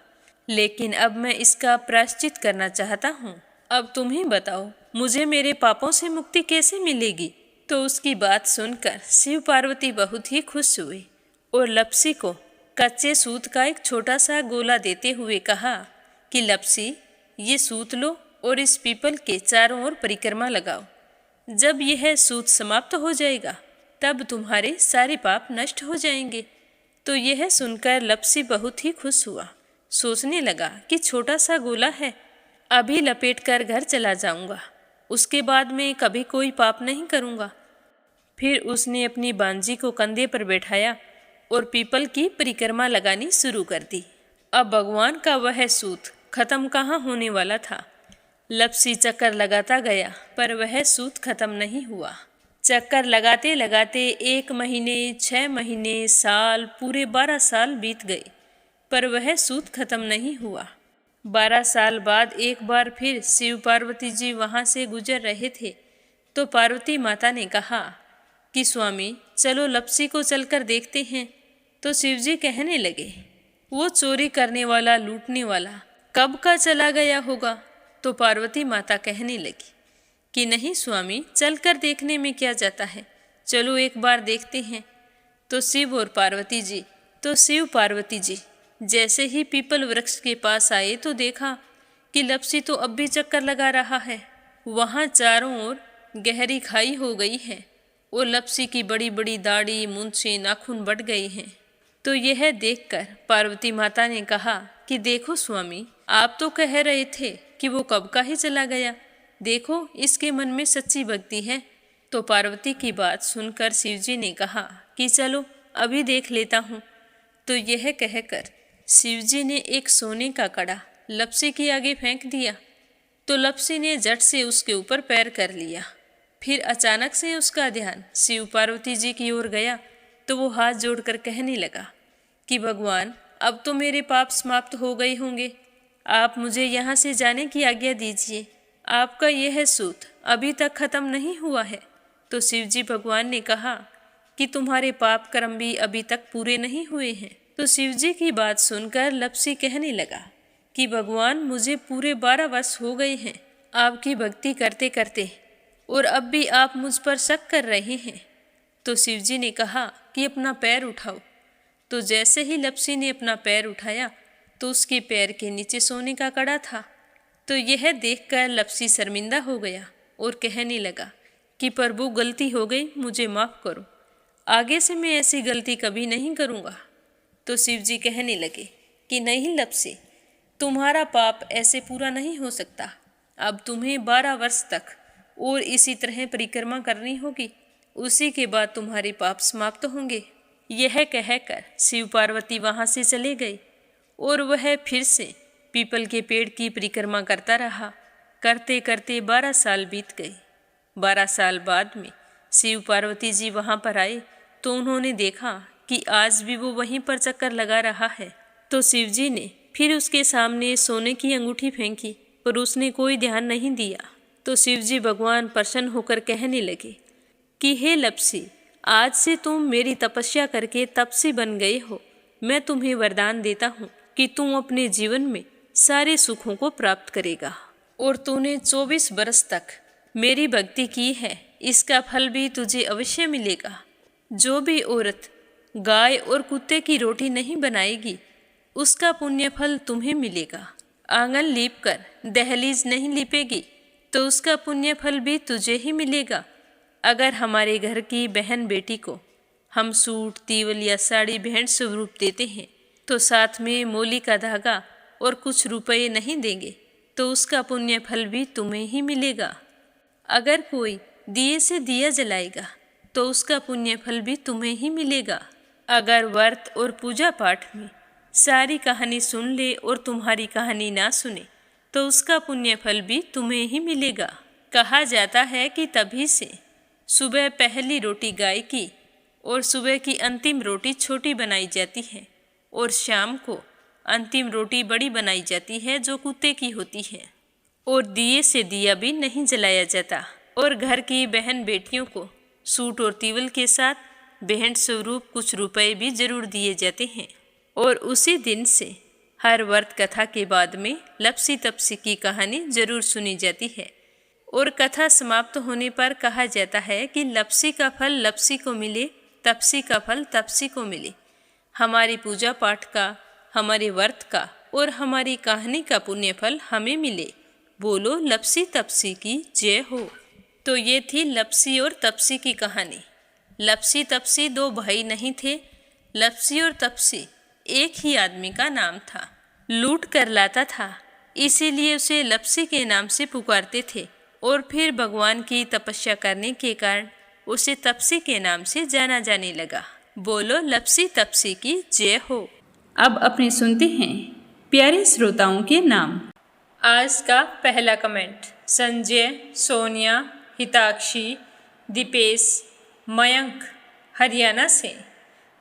लेकिन अब मैं इसका प्रायश्चित करना चाहता हूँ। अब तुम ही बताओ, मुझे मेरे पापों से मुक्ति कैसे मिलेगी। तो उसकी बात सुनकर शिव पार्वती बहुत ही खुश हुए और लप्सी को कच्चे सूत का एक छोटा सा गोला देते हुए कहा कि लप्सी, ये सूत लो और इस पीपल के चारों ओर परिक्रमा लगाओ। जब यह सूत समाप्त हो जाएगा तब तुम्हारे सारे पाप नष्ट हो जाएंगे। तो यह सुनकर लप्सी बहुत ही खुश हुआ। सोचने लगा कि छोटा सा गोला है, अभी लपेट कर घर चला जाऊंगा, उसके बाद में कभी कोई पाप नहीं करूंगा। फिर उसने अपनी बांजी को कंधे पर बैठाया और पीपल की परिक्रमा लगानी शुरू कर दी। अब भगवान का वह सूत खत्म कहाँ होने वाला था। लप्सी चक्कर लगाता गया पर वह सूत खत्म नहीं हुआ। चक्कर लगाते लगाते 1 महीने, 6 महीने, साल, पूरे 12 साल बीत गए पर वह सूत खत्म नहीं हुआ। 12 साल बाद एक बार फिर शिव पार्वती जी वहाँ से गुजर रहे थे तो पार्वती माता ने कहा कि स्वामी, चलो लप्सी को चलकर देखते हैं। तो शिवजी कहने लगे, वो चोरी करने वाला, लूटने वाला कब का चला गया होगा। तो पार्वती माता कहने लगी कि नहीं स्वामी, चलकर देखने में क्या जाता है, चलो एक बार देखते हैं। तो शिव पार्वती जी जैसे ही पीपल वृक्ष के पास आए तो देखा कि लप्सी तो अब भी चक्कर लगा रहा है। वहाँ चारों ओर गहरी खाई हो गई है और लप्सी की बड़ी बड़ी दाढ़ी, मूंछें, नाखून बढ़ गए हैं। तो यह देखकर पार्वती माता ने कहा कि देखो स्वामी, आप तो कह रहे थे कि वो कब का ही चला गया, देखो इसके मन में सच्ची भक्ति है। तो पार्वती की बात सुनकर शिवजी ने कहा कि चलो अभी देख लेता हूँ। तो यह कहकर शिवजी ने एक सोने का कड़ा लप्सी के आगे फेंक दिया। तो लपसी ने झट से उसके ऊपर पैर कर लिया। फिर अचानक से उसका ध्यान शिव पार्वती जी की ओर गया तो वो हाथ जोड़कर कहने लगा कि भगवान, अब तो मेरे पाप समाप्त हो गए होंगे, आप मुझे यहाँ से जाने की आज्ञा दीजिए। आपका यह सूत अभी तक खत्म नहीं हुआ है। तो शिवजी भगवान ने कहा कि तुम्हारे पाप कर्म भी अभी तक पूरे नहीं हुए हैं। तो शिवजी की बात सुनकर लपसी कहने लगा कि भगवान, मुझे पूरे 12 वर्ष हो गए हैं आपकी भक्ति करते करते, और अब भी आप मुझ पर शक कर रहे हैं। तो शिवजी ने कहा कि अपना पैर उठाओ। तो जैसे ही लपसी ने अपना पैर उठाया तो उसके पैर के नीचे सोने का कड़ा था। तो यह देखकर लपसी शर्मिंदा हो गया और कहने लगा कि प्रभु, गलती हो गई, मुझे माफ़ करो, आगे से मैं ऐसी गलती कभी नहीं करूँगा। तो शिवजी कहने लगे कि नहीं लपसी, तुम्हारा पाप ऐसे पूरा नहीं हो सकता। अब तुम्हें 12 वर्ष तक और इसी तरह परिक्रमा करनी होगी, उसी के बाद तुम्हारे पाप समाप्त होंगे। यह कहकर शिव पार्वती वहाँ से चले गए और वह फिर से पीपल के पेड़ की परिक्रमा करता रहा। करते करते 12 साल बीत गए। 12 साल बाद में शिव पार्वती जी वहाँ पर आए तो उन्होंने देखा कि आज भी वो वहीं पर चक्कर लगा रहा है। तो शिव जी ने फिर उसके सामने सोने की अंगूठी फेंकी, पर उसने कोई ध्यान नहीं दिया। तो शिव जी भगवान प्रसन्न होकर कहने लगे कि हे लपसी, आज से तुम मेरी तपस्या करके तपसी बन गए हो। मैं तुम्हें वरदान देता हूँ कि तुम अपने जीवन में सारे सुखों को प्राप्त करेगा। और तूने 24 बरस तक मेरी भक्ति की है, इसका फल भी तुझे अवश्य मिलेगा। जो भी औरत गाय और कुत्ते की रोटी नहीं बनाएगी, उसका पुण्य फल तुम्हें मिलेगा। आंगन लीप कर दहलीज नहीं लीपेगी तो उसका पुण्य फल भी तुझे ही मिलेगा। अगर हमारे घर की बहन बेटी को हम सूट, तीवल या साड़ी भेंट स्वरूप देते हैं तो साथ में मोली का धागा और कुछ रुपए नहीं देंगे तो उसका पुण्य फल भी तुम्हें ही मिलेगा। अगर कोई दिए से दिया जलाएगा तो उसका पुण्य फल भी तुम्हें ही मिलेगा। अगर व्रत और पूजा पाठ में सारी कहानी सुन ले और तुम्हारी कहानी ना सुने तो उसका पुण्य फल भी तुम्हें ही मिलेगा। कहा जाता है कि तभी से सुबह पहली रोटी गाय की और सुबह की अंतिम रोटी छोटी बनाई जाती है और शाम को अंतिम रोटी बड़ी बनाई जाती है जो कुत्ते की होती है। और दिए से दिया भी नहीं जलाया जाता। और घर की बहन बेटियों को सूट और तीवल के साथ भेंट स्वरूप कुछ रुपए भी जरूर दिए जाते हैं। और उसी दिन से हर व्रत कथा के बाद में लपसी तपसी की कहानी जरूर सुनी जाती है। और कथा समाप्त होने पर कहा जाता है कि लपसी का फल लपसी को मिले, तपसी का फल तपसी को मिले। हमारी पूजा पाठ का, हमारे व्रत का और हमारी कहानी का पुण्य फल हमें मिले। बोलो लपसी तपसी की जय हो। तो ये थी लपसी और तपसी की कहानी। लपसी तपसी 2 भाई नहीं थे। लपसी और तपसी एक ही आदमी का नाम था। लूट कर लाता था, इसीलिए उसे लपसी के नाम से पुकारते थे। और फिर भगवान की तपस्या करने के कारण उसे तपसी के नाम से जाना जाने लगा। बोलो लपसी तपसी की जय हो। अब अपने सुनते हैं प्यारे श्रोताओं के नाम। आज का पहला कमेंट संजय, सोनिया, हिताक्षी, दीपेश, मयंक हरियाणा से।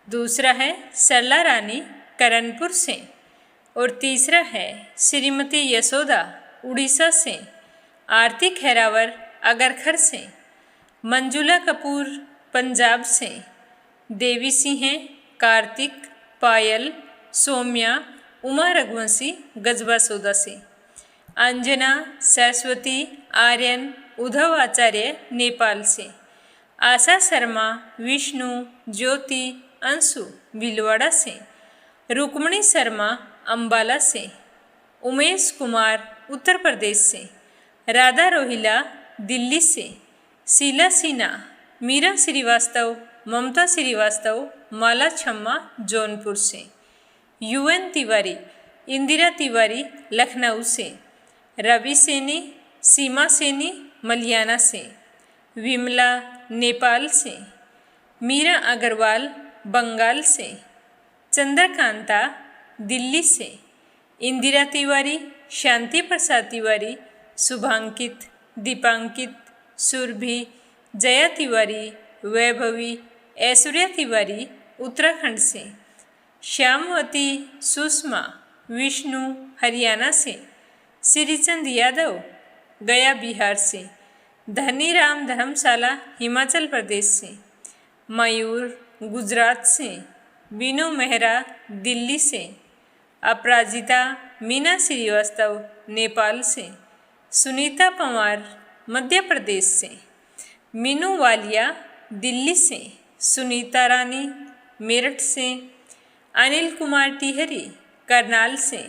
दूसरा है सरला रानी करणपुर से। और तीसरा है श्रीमती यशोदा उड़ीसा से। आरती खैरावर अगरखर से। मंजुला कपूर पंजाब से। देवी सिंह, कार्तिक, पायल, सौम्या, उमा रघुवंशी गजबा सौदा से। अंजना, सरस्वती, आर्यन, उद्धव आचार्य नेपाल से। आशा शर्मा, विष्णु, ज्योति, अंशु भीलवाड़ा से। रुक्मणी शर्मा अंबाला से। उमेश कुमार उत्तर प्रदेश से। राधा रोहिला दिल्ली से। शीला सिन्हा, मीरा श्रीवास्तव, ममता श्रीवास्तव, माला छम्मा जौनपुर से। यूएन तिवारी, इंदिरा तिवारी लखनऊ से। रवि सैनी, सीमा सैनी मलियाना से। विमला नेपाल से। मीरा अग्रवाल बंगाल से। चंद्रकांता दिल्ली से। इंदिरा तिवारी, शांति प्रसाद तिवारी शुभांकित, दीपांकित, सुरभि, जया तिवारी, वैभवी, ऐश्वर्या तिवारी उत्तराखंड से, श्यामवती, सुषमा, विष्णु हरियाणा से, श्रीचंद यादव गया बिहार से, धनीराम धर्मशाला हिमाचल प्रदेश से, मयूर गुजरात से, बीनू मेहरा दिल्ली से, अपराजिता मीना श्रीवास्तव नेपाल से, सुनीता पंवार मध्य प्रदेश से, मीनू वालिया दिल्ली से, सुनीता रानी मेरठ से, अनिल कुमार टिहरी करनाल से,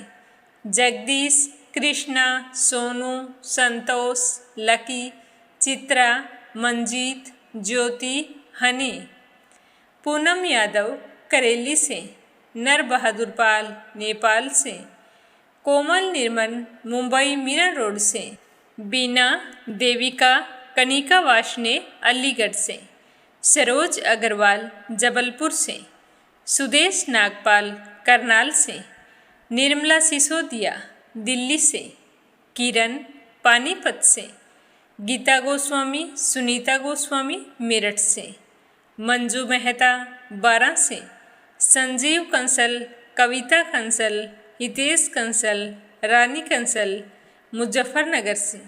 जगदीश, कृष्णा, सोनू, संतोष, लकी, चित्रा, मंजीत, ज्योति, हनी, पूनम यादव करेली से, नर बहादुर पाल नेपाल से, कोमल निर्मल मुंबई मीरा रोड से, बीना, देविका, कनिका वाशने अलीगढ़ से, सरोज अग्रवाल जबलपुर से, सुदेश नागपाल करनाल से, निर्मला सिसोदिया दिल्ली से, किरण पानीपत से, गीता गोस्वामी, सुनीता गोस्वामी मेरठ से, मंजू मेहता बारां से, संजीव कंसल, कविता कंसल, हितेश कंसल, रानी कंसल मुजफ्फरनगर से,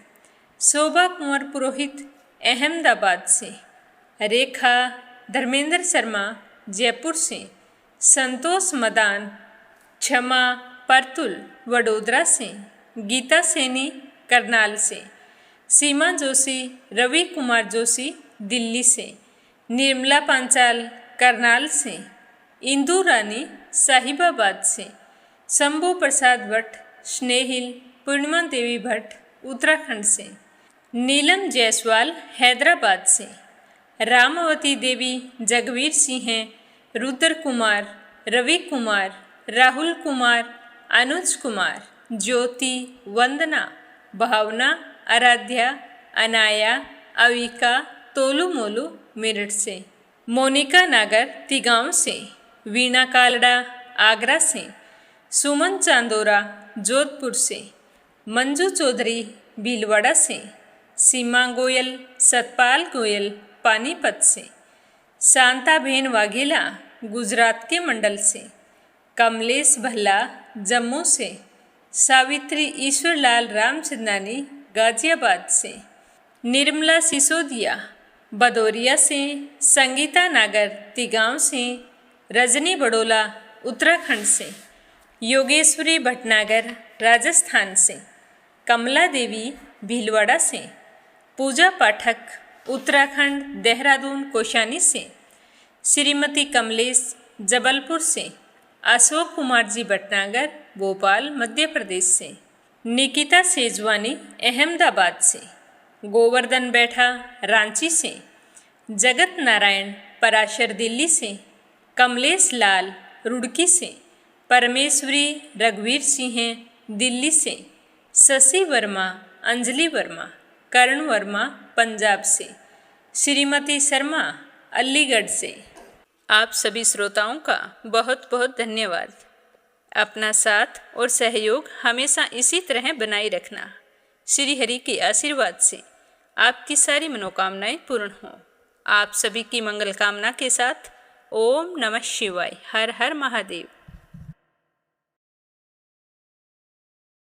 शोभा कुंवर पुरोहित अहमदाबाद से, रेखा धर्मेंद्र शर्मा जयपुर से, संतोष मदान क्षमा परतुल वडोदरा से, गीता सैनी करनाल से, सीमा जोशी, रवि कुमार जोशी दिल्ली से, निर्मला पांचाल करनाल से, इंदु रानी साहिबाबाद से, शंभू प्रसाद भट्ट, स्नेहिल, पूर्णिमा देवी भट्ट उत्तराखंड से, नीलम जायसवाल हैदराबाद से, रामावती देवी जगवीर सिंह, रुद्र कुमार, रवि कुमार, राहुल कुमार, अनुज कुमार, ज्योति, वंदना, भावना, आराध्या, अनाया, अविका, तोलू मोलू मेरठ से, मोनिका नागर तिगांव से, वीणा कालड़ा आगरा से, सुमन चांदोरा जोधपुर से, मंजू चौधरी भीलवाड़ा से, सीमा गोयल, सतपाल गोयल पानीपत से, शांताबेन वाघेला गुजरात के मंडल से, कमलेश भल्ला जम्मू से, सावित्री ईश्वरलाल रामचंदानी गाजियाबाद से, निर्मला सिसोदिया भदौरिया से, संगीता नागर तिगांव से, रजनी बड़ोला उत्तराखंड से, योगेश्वरी भटनागर राजस्थान से, कमला देवी भीलवाड़ा से, पूजा पाठक उत्तराखंड देहरादून कोशानी से, श्रीमती कमलेश जबलपुर से, अशोक कुमार जी भटनागर भोपाल मध्य प्रदेश से, निकिता सेजवानी अहमदाबाद से, गोवर्धन बैठा रांची से, जगत नारायण पराशर दिल्ली से, कमलेश लाल रुड़की से, परमेश्वरी रघुवीर सिंह दिल्ली से, शशि वर्मा, अंजलि वर्मा, करण वर्मा पंजाब से, श्रीमती शर्मा अलीगढ़ से। आप सभी श्रोताओं का बहुत बहुत धन्यवाद। अपना साथ और सहयोग हमेशा इसी तरह बनाए रखना। श्री हरि के आशीर्वाद से आपकी सारी मनोकामनाएं पूर्ण हों। आप सभी की मंगल कामना के साथ ओम नमः शिवाय। हर हर महादेव।